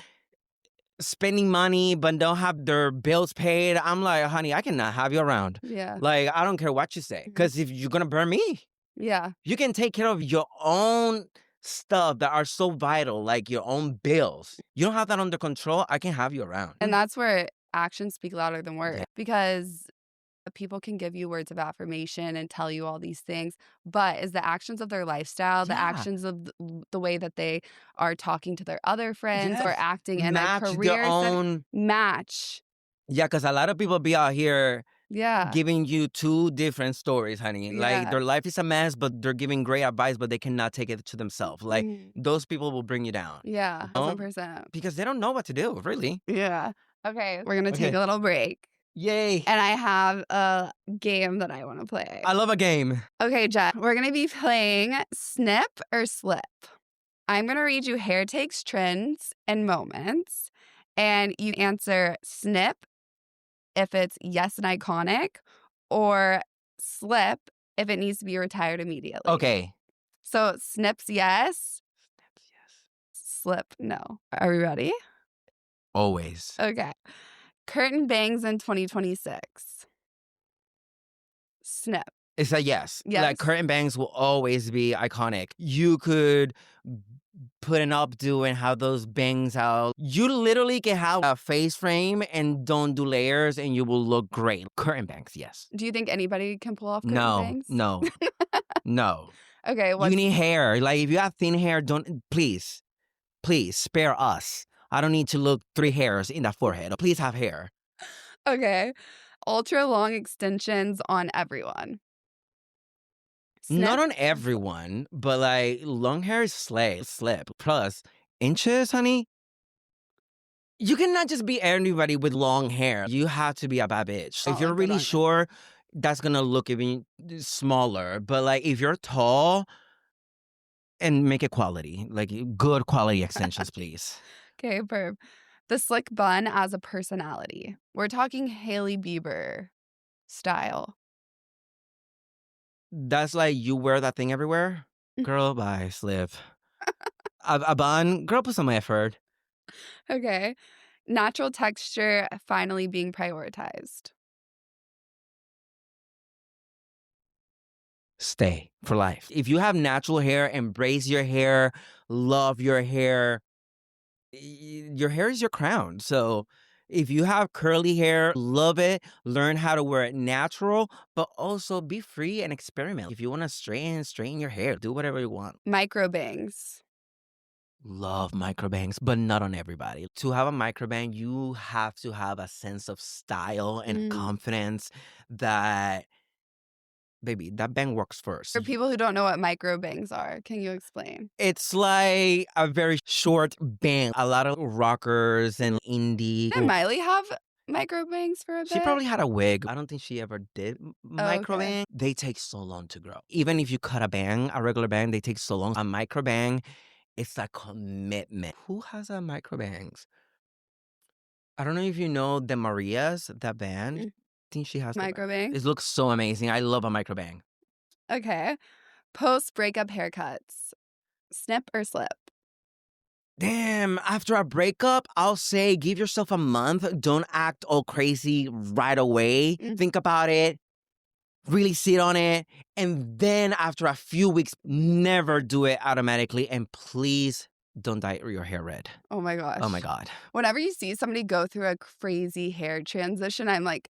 spending money but don't have their bills paid. I'm like, honey, I cannot have you around. yeah. Like, I don't care what you say. Because if you're gonna burn me, Yeah. you can take care of your own stuff that are so vital, like your own bills. You don't have that under control, I can have you around. And that's where actions speak louder than words Yeah. because people can give you words of affirmation and tell you all these things, but is the actions of their lifestyle, the Yeah. actions of the way that they are talking to their other friends or Yes. acting in a Match their career own. match. Yeah, because a lot of people be out here Yeah. giving you two different stories, honey. Like, Yeah. their life is a mess, but they're giving great advice, but they cannot take it to themselves. Like, Mm. those people will bring you down. Yeah. No? 1,000%. Because they don't know what to do, really. Yeah. Okay, we're gonna take Okay. a little break, Yay. and I have a game that I wanna play. I love a game. Okay, Jet, we're gonna be playing Snip or Slip. I'm gonna read you hair takes, trends, and moments, and you answer snip if it's yes and iconic, or slip if it needs to be retired immediately. Okay. So snips yes, Yes. slip no. Are we ready? Always. Okay. Curtain bangs in 2026. Snip. It's a yes. Yes. Like, curtain bangs will always be iconic. You could put an updo and have those bangs out. You literally can have a face frame and don't do layers and you will look great. Curtain bangs, yes. Do you think anybody can pull off curtain No, bangs? no, no. Okay, You need hair. Like, if you have thin hair, please spare us. I don't need to look 3 hairs in that forehead. Please have hair. okay. Ultra long extensions on everyone. Not Snip. on everyone, but like, long hair is slip. Plus, inches, honey. You cannot just be anybody with long hair. You have to be a bad bitch. Oh, If you're good really on you. sure, that's gonna look even smaller. But like, if you're tall, and make it quality, like good quality extensions, please. Okay, perp. The slick bun as a personality. We're talking Hailey Bieber style. That's like, you wear that thing everywhere, girl. Bye, slip. A bun, girl. Put some effort. Okay. Natural texture finally being prioritized. Stay for life. If you have natural hair, embrace your hair, love your hair. Your hair is your crown. So if you have curly hair, love it. Learn how to wear it natural, but also be free and experiment. If you want to straighten your hair. Do whatever you want. Micro bangs. Love microbangs, but not on everybody. To have a microbang, you have to have a sense of style and confidence that, baby, that bang works first. For people who don't know what micro bangs are, can you explain? It's like a very short bang. A lot of rockers and indie. Did Miley have micro bangs for a bit? She probably had a wig. I don't think she ever did micro okay. bang. They take so long to grow. Even if you cut a bang, a regular bang, they take so long. A micro bang, it's a commitment. Who has a micro bangs? I don't know if you know the Marias, that band. I think she has Micro bang. It looks so amazing. I love a micro bang. Okay. Post breakup haircuts. Snip or slip? Damn, after a breakup, I'll say give yourself a month. Don't act all crazy right away. Think about it. Really sit on it. And then after a few weeks, never do it automatically. And please don't dye your hair red. Oh my gosh. Oh my God. Whenever you see somebody go through a crazy hair transition, I'm like,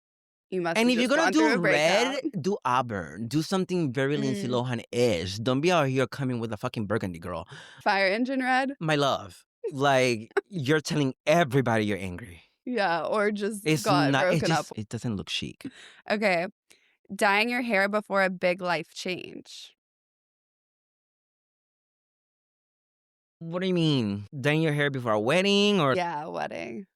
you must And have if you're just gonna gone through a do breakup. red, do auburn. Do something very Lindsay Lohan-ish. Don't be out here coming with a fucking burgundy, girl. Fire engine red? My love, like, you're telling everybody you're angry. Yeah, or just It's got not. broken up. It doesn't look chic. Okay. Dyeing your hair before a big life change. What do you mean? Dyeing your hair before a wedding or? Yeah, a wedding.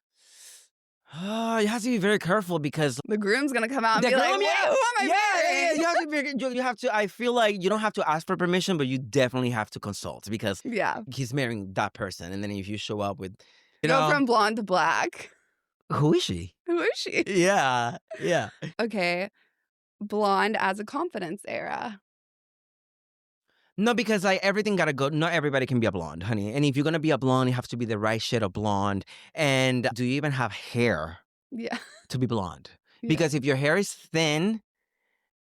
You have to be very careful because The groom's gonna come out and the be like, groom, "Wait, who am I marrying?" you have to be. You have to. I feel like you don't have to ask for permission, but you definitely have to consult because Yeah. he's marrying that person, and then if you show up with, Go from blonde to black. who is she? Who is she? Yeah. Okay. Blonde as a confidence era. No, because like everything gotta go. Not everybody can be a blonde, honey. And if you're gonna be a blonde, you have to be the right shade of blonde. And do you even have hair Yeah. to be blonde? Yeah. Because if your hair is thin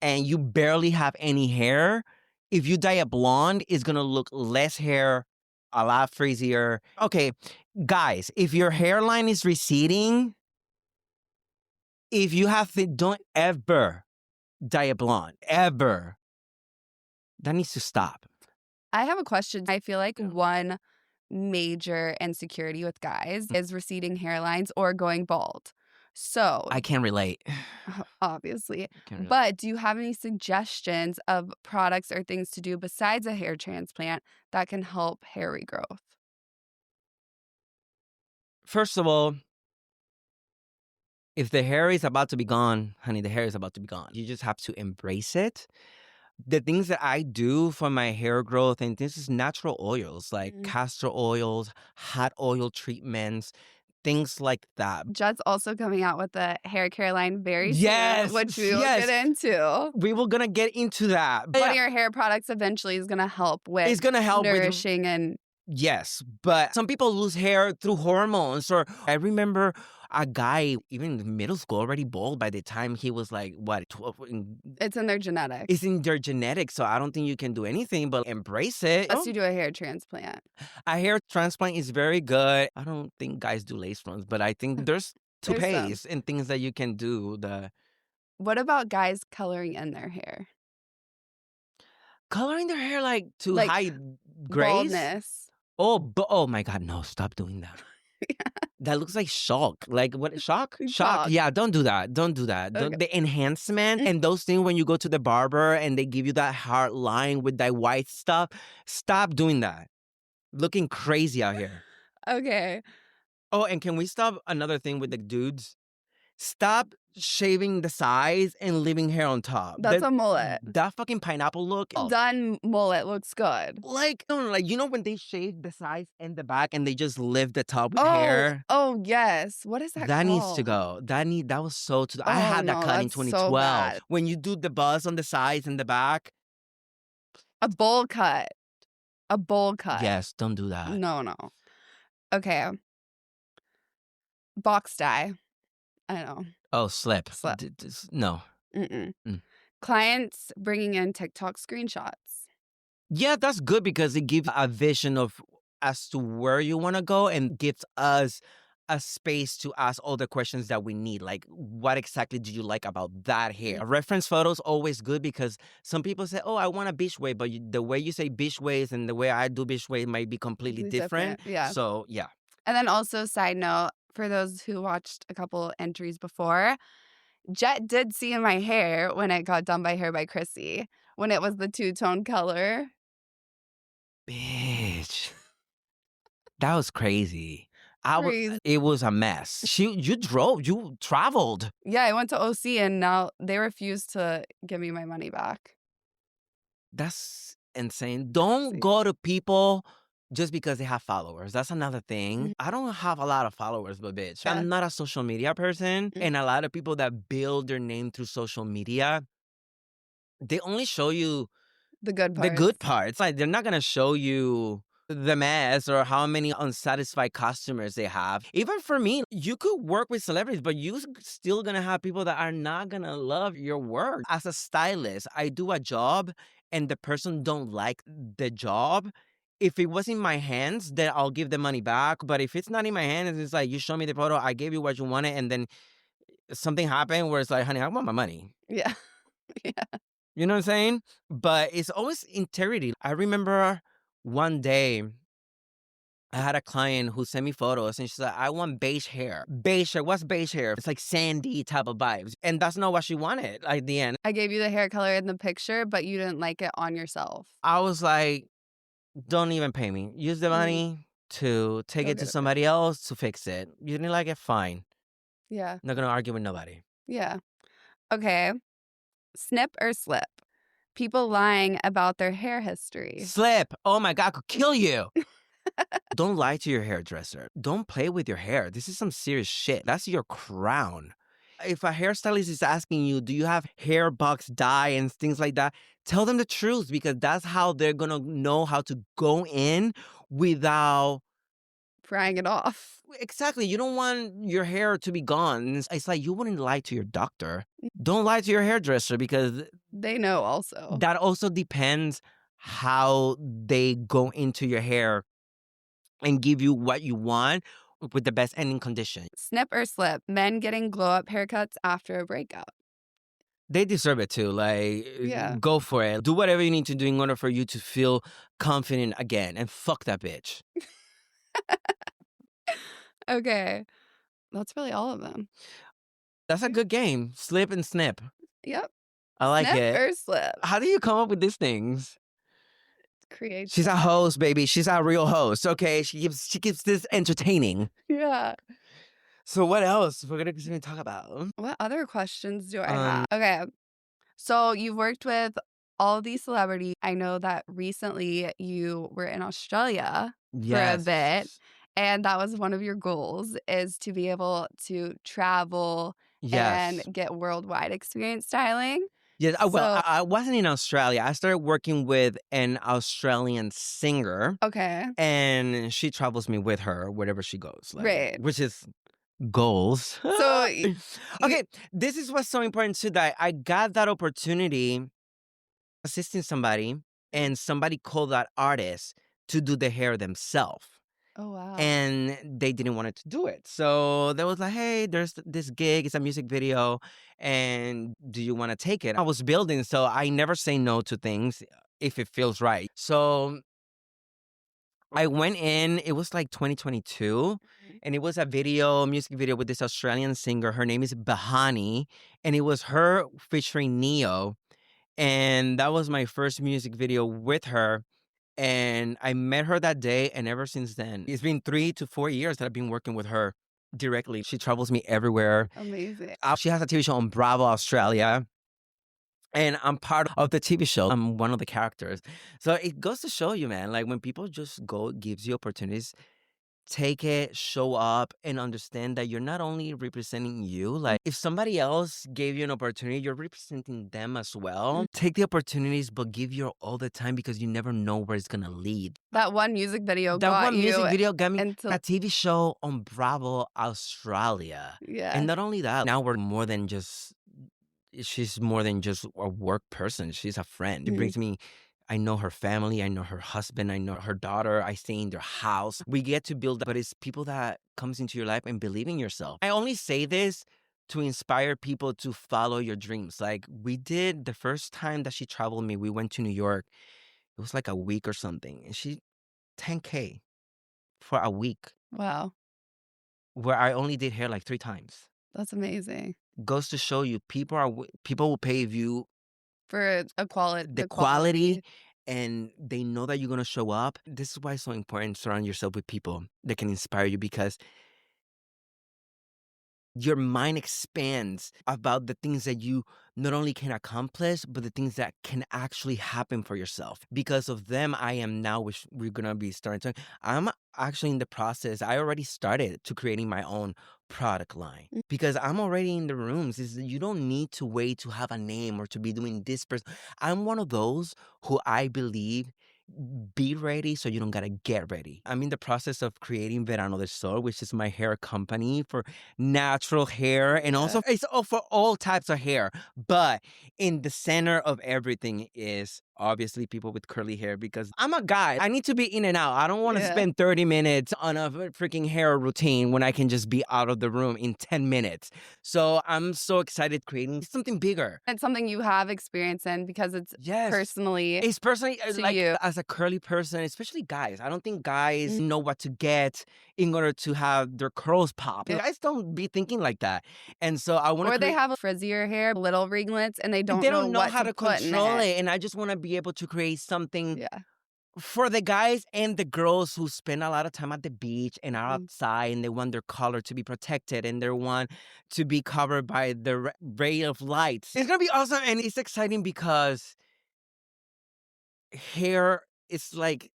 and you barely have any hair, if you dye it blonde, it's gonna look less hair, a lot frizzier. Okay, guys, if your hairline is receding, if you have don't ever dye it blonde, ever. That needs to stop. I have a question. I feel like one major insecurity with guys is receding hairlines or going bald. So, I can't relate. obviously. Can't relate. But do you have any suggestions of products or things to do besides a hair transplant that can help hair regrowth? First of all, if the hair is about to be gone, honey, the hair is about to be gone. You just have to embrace it. The things that I do for my hair growth, and this is natural oils like Mm. castor oils, hot oil treatments, things like that. Jet's also coming out with a hair care line very soon, Yes, which we will yes. get into. We were gonna get into that. One of your hair products eventually is gonna help with It's gonna help with nourishing and yes, but some people lose hair through hormones. Or I remember a guy, even in middle school, already bald by the time he was like, what, 12? it's in their genetics. It's in their genetics, so I don't think you can do anything but embrace it. Unless you do a hair transplant. A hair transplant is very good. I don't think guys do lace fronts, but I think there's There's some. toupees and things that you can do. What about guys coloring in their hair? Coloring their hair like to Like hide grace. baldness. Oh my God, no! Stop doing that. That looks like shock. Like what? Shock? Shock. Yeah, don't do that. Don't do that. Okay. The enhancement and those things when you go to the barber and they give you that hard line with that white stuff. Stop doing that. Looking crazy out here. Okay. Oh, and can we stop another thing with the dudes? Stop shaving the sides and leaving hair on top. That's a mullet. That fucking pineapple look. Done mullet looks good. Like, no, like, you know when they shave the sides and the back and they just lift the top with hair? Oh, yes. What is that That called? needs to go. That was so too. I had that no, cut in that's so 2012. bad. When you do the buzz on the sides and the back. A bowl cut. A bowl cut. Yes, don't do that. No. Okay. Box dye. I know. Oh, slip. Slip. No. Mm-mm. Mm. Clients bringing in TikTok screenshots. Yeah, that's good because it gives a vision of as to where you want to go and gives us a space to ask all the questions that we need. Like, what exactly do you like about that hair? A reference photo is always good because some people say, oh, I want a beach wave, but the way you say beach waves and the way I do beach wave might be completely different. Yeah. So, yeah. And then also, side note, for those who watched a couple entries before, Jet did see my hair when it got done by Hair by Chrissy, when it was the two-tone color. Bitch. That was crazy. Crazy. It was a mess. You traveled. Yeah, I went to OC and now they refuse to give me my money back. That's insane. Don't go to people just because they have followers. That's another thing. I don't have a lot of followers, but bitch, I'm not a social media person. And a lot of people that build their name through social media, they only show you the good parts. The good parts. Like, they're not going to show you the mess or how many unsatisfied customers they have. Even for me, you could work with celebrities, but you still gonna have people that are not gonna love your work. As a stylist, I do a job and the person don't like the job. If it was in my hands, then I'll give the money back. But if it's not in my hands, it's like, you show me the photo, I gave you what you wanted, and then something happened where it's like, honey, I want my money. Yeah. Yeah. You know what I'm saying? But it's always integrity. I remember one day, I had a client who sent me photos and she's like, I want beige hair. Beige hair. What's beige hair? It's like sandy type of vibes. And that's not what she wanted at the end. I gave you the hair color in the picture, but you didn't like it on yourself. I was like, don't even pay me. Use the money to take it to somebody else to fix it. You didn't like it? Fine. Yeah. Not going to argue with nobody. Yeah. Okay. Snip or slip? People lying about their hair history. Slip. Oh my God, I could kill you. Don't lie to your hairdresser. Don't play with your hair. This is some serious shit. That's your crown. If a hairstylist is asking you, do you have hair box dye and things like that, tell them the truth because that's how they're going to know how to go in without prying it off. Exactly. You don't want your hair to be gone. It's like you wouldn't lie to your doctor. Don't lie to your hairdresser because they know also. That also depends how they go into your hair and give you what you want with the best ending condition. Snip or slip? Men getting glow-up haircuts after a breakup. They deserve it too. Like, go for it. Do whatever you need to do in order for you to feel confident again. And fuck that bitch. Okay. That's really all of them. That's a good game. Slip and snip. Yep. I like Snip it. or slip. How do you come up with these things? She's a Creativity. host, baby. She's a real host. Okay, she keeps this entertaining. Yeah. So what else we're gonna talk about? What other questions do I Um, have? Okay. So you've worked with all of these celebrities. I know that recently you were in Australia for a bit, yes, and that was one of your goals is to be able to travel and yes, get worldwide experience styling. yes. Well, So, I wasn't in Australia. I started working with an Australian singer, okay. and she travels me with her wherever she goes. Like, Right. which is goals. So you Okay, this is what's so important too. That I got that opportunity assisting somebody, and somebody called that artist to do the hair themselves. Oh, wow. And they didn't want it to do it. So they was like, hey, there's this gig, it's a music video, and do you want to take it? I was building, so I never say no to things if it feels right. So I went in, it was like 2022, Mhm. and it was a video, music video with this Australian singer. Her name is Bahani, and it was her featuring Neo. And that was my first music video with her. And I met her that day, and ever since then, it's been 3 to 4 years that I've been working with her directly. She travels me everywhere. Amazing. She has a TV show on Bravo Australia, and I'm part of the TV show. I'm one of the characters. So it goes to show you, man, like when people just go gives you opportunities, take it, show up, and understand that you're not only representing you. Like if somebody else gave you an opportunity, you're representing them as well. Mm. Take the opportunities, but give your all the time because you never know where it's gonna lead. That one music video That got one music you video got me into a TV show on Bravo Australia. And yeah. not only that, now we're more than just she's more than just a work person. She's a friend. She Mhm. brings me I know her family, I know her husband, I know her daughter. I stay in their house. We get to build, but it's people that comes into your life and believe in yourself. I only say this to inspire people to follow your dreams. Like we did the first time that she traveled me, we went to New York. It was like a week or something. And she 10K for a week Wow. where I only did hair like 3 times. That's amazing. Goes to show you people will pay you For a the the quality. quality and they know that you're going to show up. This is why it's so important to surround yourself with people that can inspire you because your mind expands about the things that you not only can accomplish, but the things that can actually happen for yourself. Because of them, I am now, which we're going to be starting to, I'm actually in the process. I already started to creating my own product line Mm. because I'm already in the rooms. Is you don't need to wait to have a name or to be doing this person. I'm one of those who I believe be ready so you don't gotta get ready. I'm in the process of creating Verano del Sol, which is my hair company for natural hair and Yeah. also it's all for all types of hair. But in the center of everything is obviously people with curly hair because I'm a guy. I need to be in and out. I don't want to Yeah. spend 30 minutes on a freaking hair routine when I can just be out of the room in 10 minutes. So I'm so excited creating something bigger. It's something you have experience in because it's Yes. personally It's personally to like you. as a curly person, especially guys. I don't think guys Mm. know what to get in order to have their curls pop. Yeah. Guys don't be thinking like that. And so I want to Or they create have frizzier hair, little ringlets, and they don't they know don't know what how to to put in control it. it. And I just want to be able to create something Yeah. for the guys and the girls who spend a lot of time at the beach and are Mhm. outside and they want their color to be protected and they want to be covered by the ray of light. It's going to be awesome and it's exciting because hair is like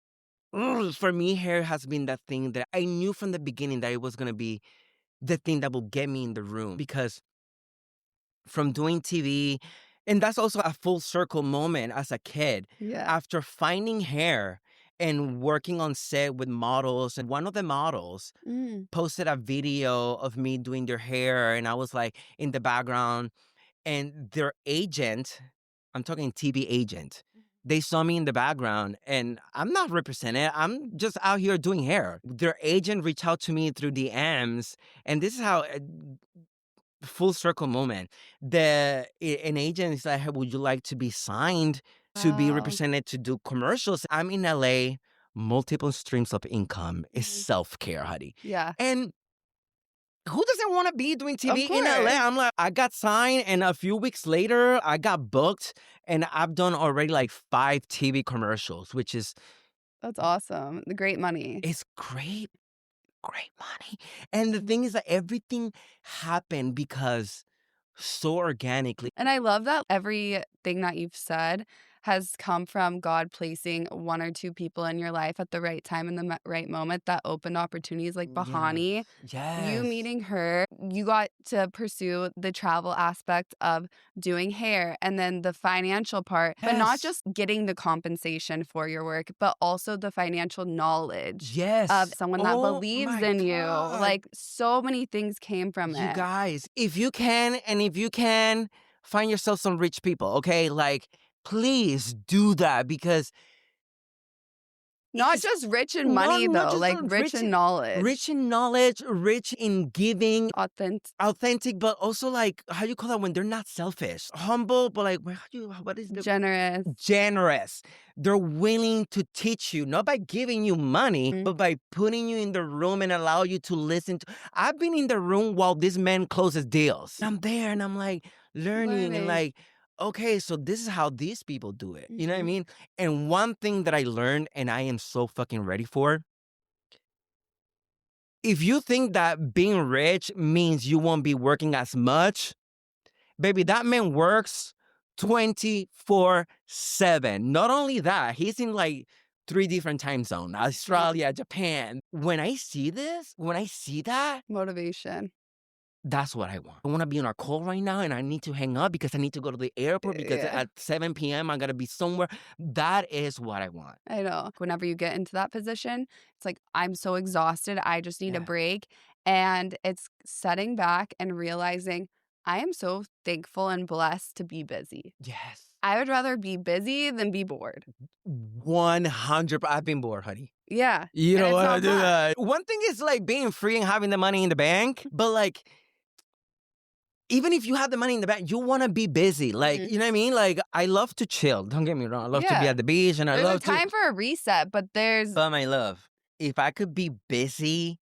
for me, hair has been that thing that I knew from the beginning that it was going to be the thing that will get me in the room because from doing TV, and that's also a full circle moment as a kid. Yeah. After finding hair and working on set with models, and one of the models Mm. posted a video of me doing their hair, and I was like in the background, and their agent, I'm talking TV agent, they saw me in the background and I'm not represented. I'm just out here doing hair. Their agent reached out to me through DMs, and this is how full circle moment. An agent is like, hey, would you like to be signed to be Wow. represented to do commercials? I'm in LA, multiple streams of income is Mhm. self care, honey. Yeah. And who doesn't want to be doing Of TV in LA? course. I'm like, I got signed, and a few weeks later, I got booked, and I've done already like 5 TV commercials, which is That's awesome. The great money. it's great, great money. And the thing is that everything happened because so organically. And I love that everything that you've said has come from God placing 1 or 2 people in your life at the right time in the right moment that opened opportunities like Yes, Bahani. You yes, meeting her, you got to pursue the travel aspect of doing hair and then the financial part, but not yes, just getting the compensation for your work, but also the financial knowledge of yes. someone that Oh believes my in you. God. Like so many things came from You it. guys, if you can, find yourself some rich people, okay? Like, please do that because Not it's just rich in not money not though, just like rich rich in rich knowledge. in knowledge, rich in giving, Authentic, authentic, but also like how you call that when they're not selfish, humble, but like what is the generous. generous. They're willing to teach you, not by giving you money, Mm, but by putting you in the room and allow you to listen to. I've been in the room while this man closes deals. I'm there and I'm like learning and learning. like, okay, so this is how these people do it. You know what I Mhm. mean? And one thing that I learned and I am so fucking ready for, if you think that being rich means you won't be working as much, baby, that man works 24/7. Not only that, he's in like 3 different time zones, Yeah. Australia, Japan. When I see this, when I see that, Motivation. that's what I want. I want to be on a call right now and I need to hang up because I need to go to the airport because Yeah, at 7 p.m. I got to be somewhere. That is what I want. I know. Whenever you get into that position, it's like, I'm so exhausted. I just need a Yeah. break. And it's setting back and realizing I am so thankful and blessed to be busy. Yes. I would rather be busy than be bored. 100. I've been bored, honey. Yeah. You And don't it's want to not do fun. that. One thing is like being free and having the money in the bank, but like even if you have the money in the bank, you want to be busy. Like, Mhm. you know what I mean? Like, I love to chill. Don't get me wrong. I love to be Yeah. at the beach and I There's a love to. time for a reset, but there's, But my love, if I could be busy,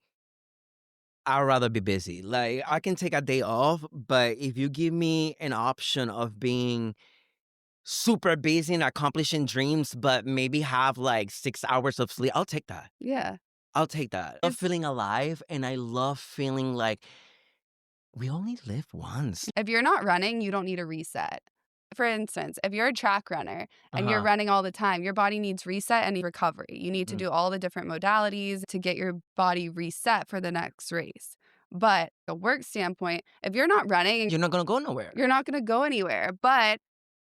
I'd rather be busy. Like, I can take a day off, but if you give me an option of being super busy and accomplishing dreams, but maybe have like 6 hours of sleep, I'll take that. yeah. I'll take that. I love feeling alive and I love feeling like we only live once. If you're not running, you don't need a reset. For instance, if you're a track runner Uh and you're huh. running all the time, your body needs reset and recovery. You need to Mm. do all the different modalities to get your body reset for the next race. But a work standpoint, if you're not running, You're not going to go nowhere. you're not going to go anywhere. But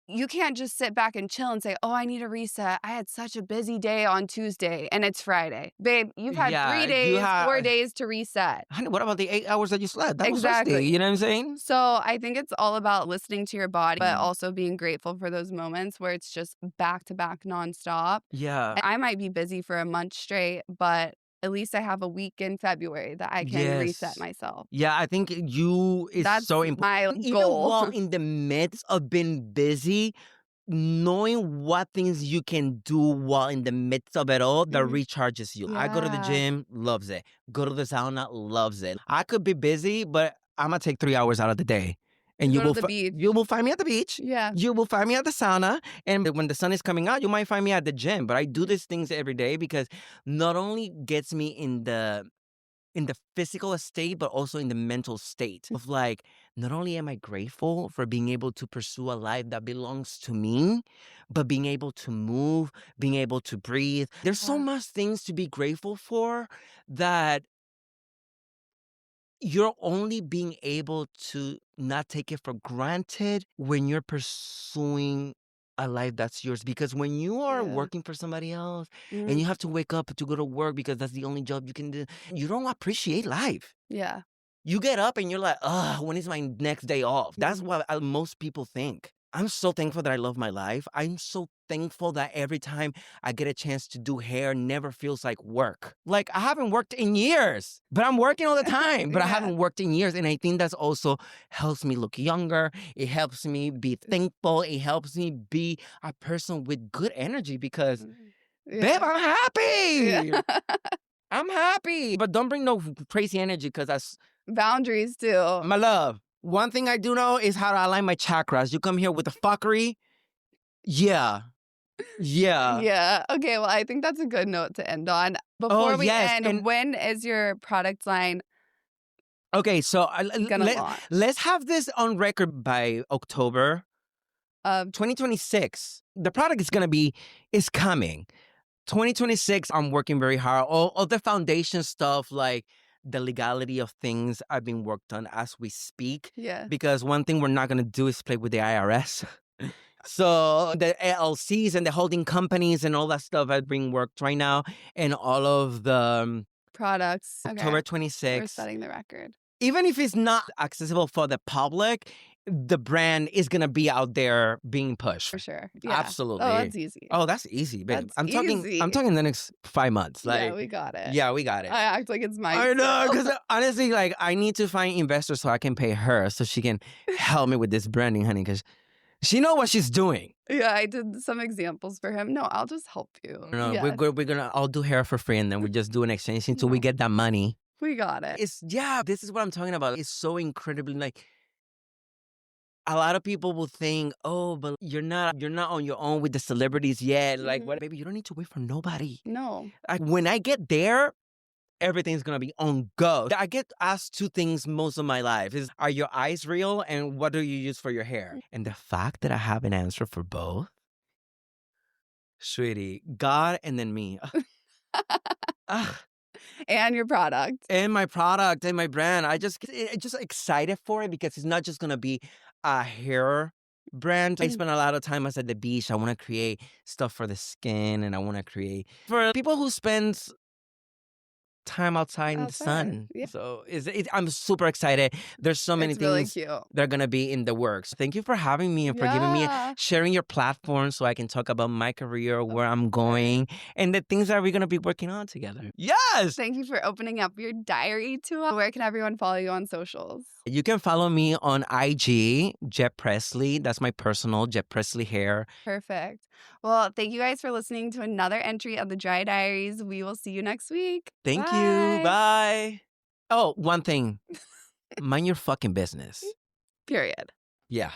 you can't just sit back and chill and say, "Oh, I need a reset. I had such a busy day on Tuesday and it's Friday." Babe, you've had Yeah, 3 you days, 4 have. days to reset. Honey, what about the 8 hours that you slept? That was resting. Exactly. You know what I'm saying? So I think it's all about listening to your body, but Mm. also being grateful for those moments where it's just back to back nonstop. Yeah. And I might be busy for a month straight, but at least I have a week in February that I can reset Yes. myself. Yeah, I think you is That's so important. my Even goal. while in the midst of being busy, knowing what things you can do while in the midst of it all that Mhm. recharges you. I go to the Yeah. gym, loves it. Go to the sauna, loves it. I could be busy, but I'm gonna take 3 hours out of the day, To and go to the beach. you will find me at the beach. Yeah. You will find me at the sauna, and when the sun is coming out, you might find me at the gym. But I do Mhm. these things every day because not only gets me in the physical state, but also in the mental state of like, not only am I grateful for being able to pursue a life that belongs to me, but being able to move, being able to breathe. There's so Yeah. much things to be grateful for that you're only being able to not take it for granted when you're pursuing a life that's yours. Because when you are Yeah. working for somebody else and Mhm. you have to wake up to go to work because that's the only job you can do, you don't appreciate life. Yeah. You get up and you're like, ugh, when is my next day off? That's Mhm. what most people think. I'm so thankful that I love my life. I'm so thankful that every time I get a chance to do hair, never feels like work. Like I haven't worked in years, but I'm working all the time, but I Yeah. haven't worked in years. And I think that's also helps me look younger. It helps me be thankful. It helps me be a person with good energy because, Mhm. babe, Yeah. I'm Yeah. happy. I'm happy. But don't bring no crazy energy because Boundaries too. My love, one thing I do know is how to align my chakras. You come here with the fuckery. Yeah. Yeah. Yeah. Okay, well, I think that's a good note to end on. Oh, Before we yes. end, And when is your product line okay, so gonna launch? let's have this on record by October Of 2026. The product is coming. 2026, I'm working very hard. All the foundation stuff, like the legality of things, are being worked on as we speak. yeah. Because one thing we're not going to do is play with the IRS. So the LLCs and the holding companies and all that stuff are being worked right now. And all of the Products. October Okay. 26th. We're setting the record. Even if it's not accessible for the public, the brand is going to be out there being pushed. For sure. Yeah. Absolutely. Oh, that's easy. Oh, that's easy, babe. That's I'm easy. talking the next 5 months. Yeah, Like, we got it. yeah, we got it. I act like it's mine. I know, still. because honestly, like, I need to find investors so I can pay her so she can help me with this branding, honey, because she know what she's doing. Yeah, I did some examples for him. No, I'll just help you. You know, Yes, we're gonna all do hair for free, and then we just do an exchange until we No. get that money. we got it. This is what I'm talking about. It's so incredibly, like, a lot of people will think, oh, but you're not on your own with the celebrities yet. Like, what, baby? You don't need to wait for nobody. No. When I get there, everything's gonna be on go. I get asked two things most of my life: is are your eyes real, and what do you use for your hair? And the fact that I have an answer for both, sweetie, God and then me. Ugh. And your product. And my product and my brand, I just excited for it because it's not just gonna be a hair brand. I spend a lot of time at the beach. I want to create stuff for the skin, and I want to create for people who spend time outside in the Outside, sun. yeah. So I'm super excited. There's so many It's really things cute. that are gonna be in the works. Thank you for having me and for giving me Yeah. sharing your platform so I can talk about my career, where I'm going, and the things that we're gonna be working on together. Yes. Thank you for opening up your diary to us. Where can everyone follow you on socials? You can follow me on IG, Jet Presley. That's my personal Jet Presley hair. Perfect. Well, thank you guys for listening to another entry of the Dry Diaries. We will see you next week. Thank you. Bye. Oh, one thing. Mind your fucking business. Period. Yeah.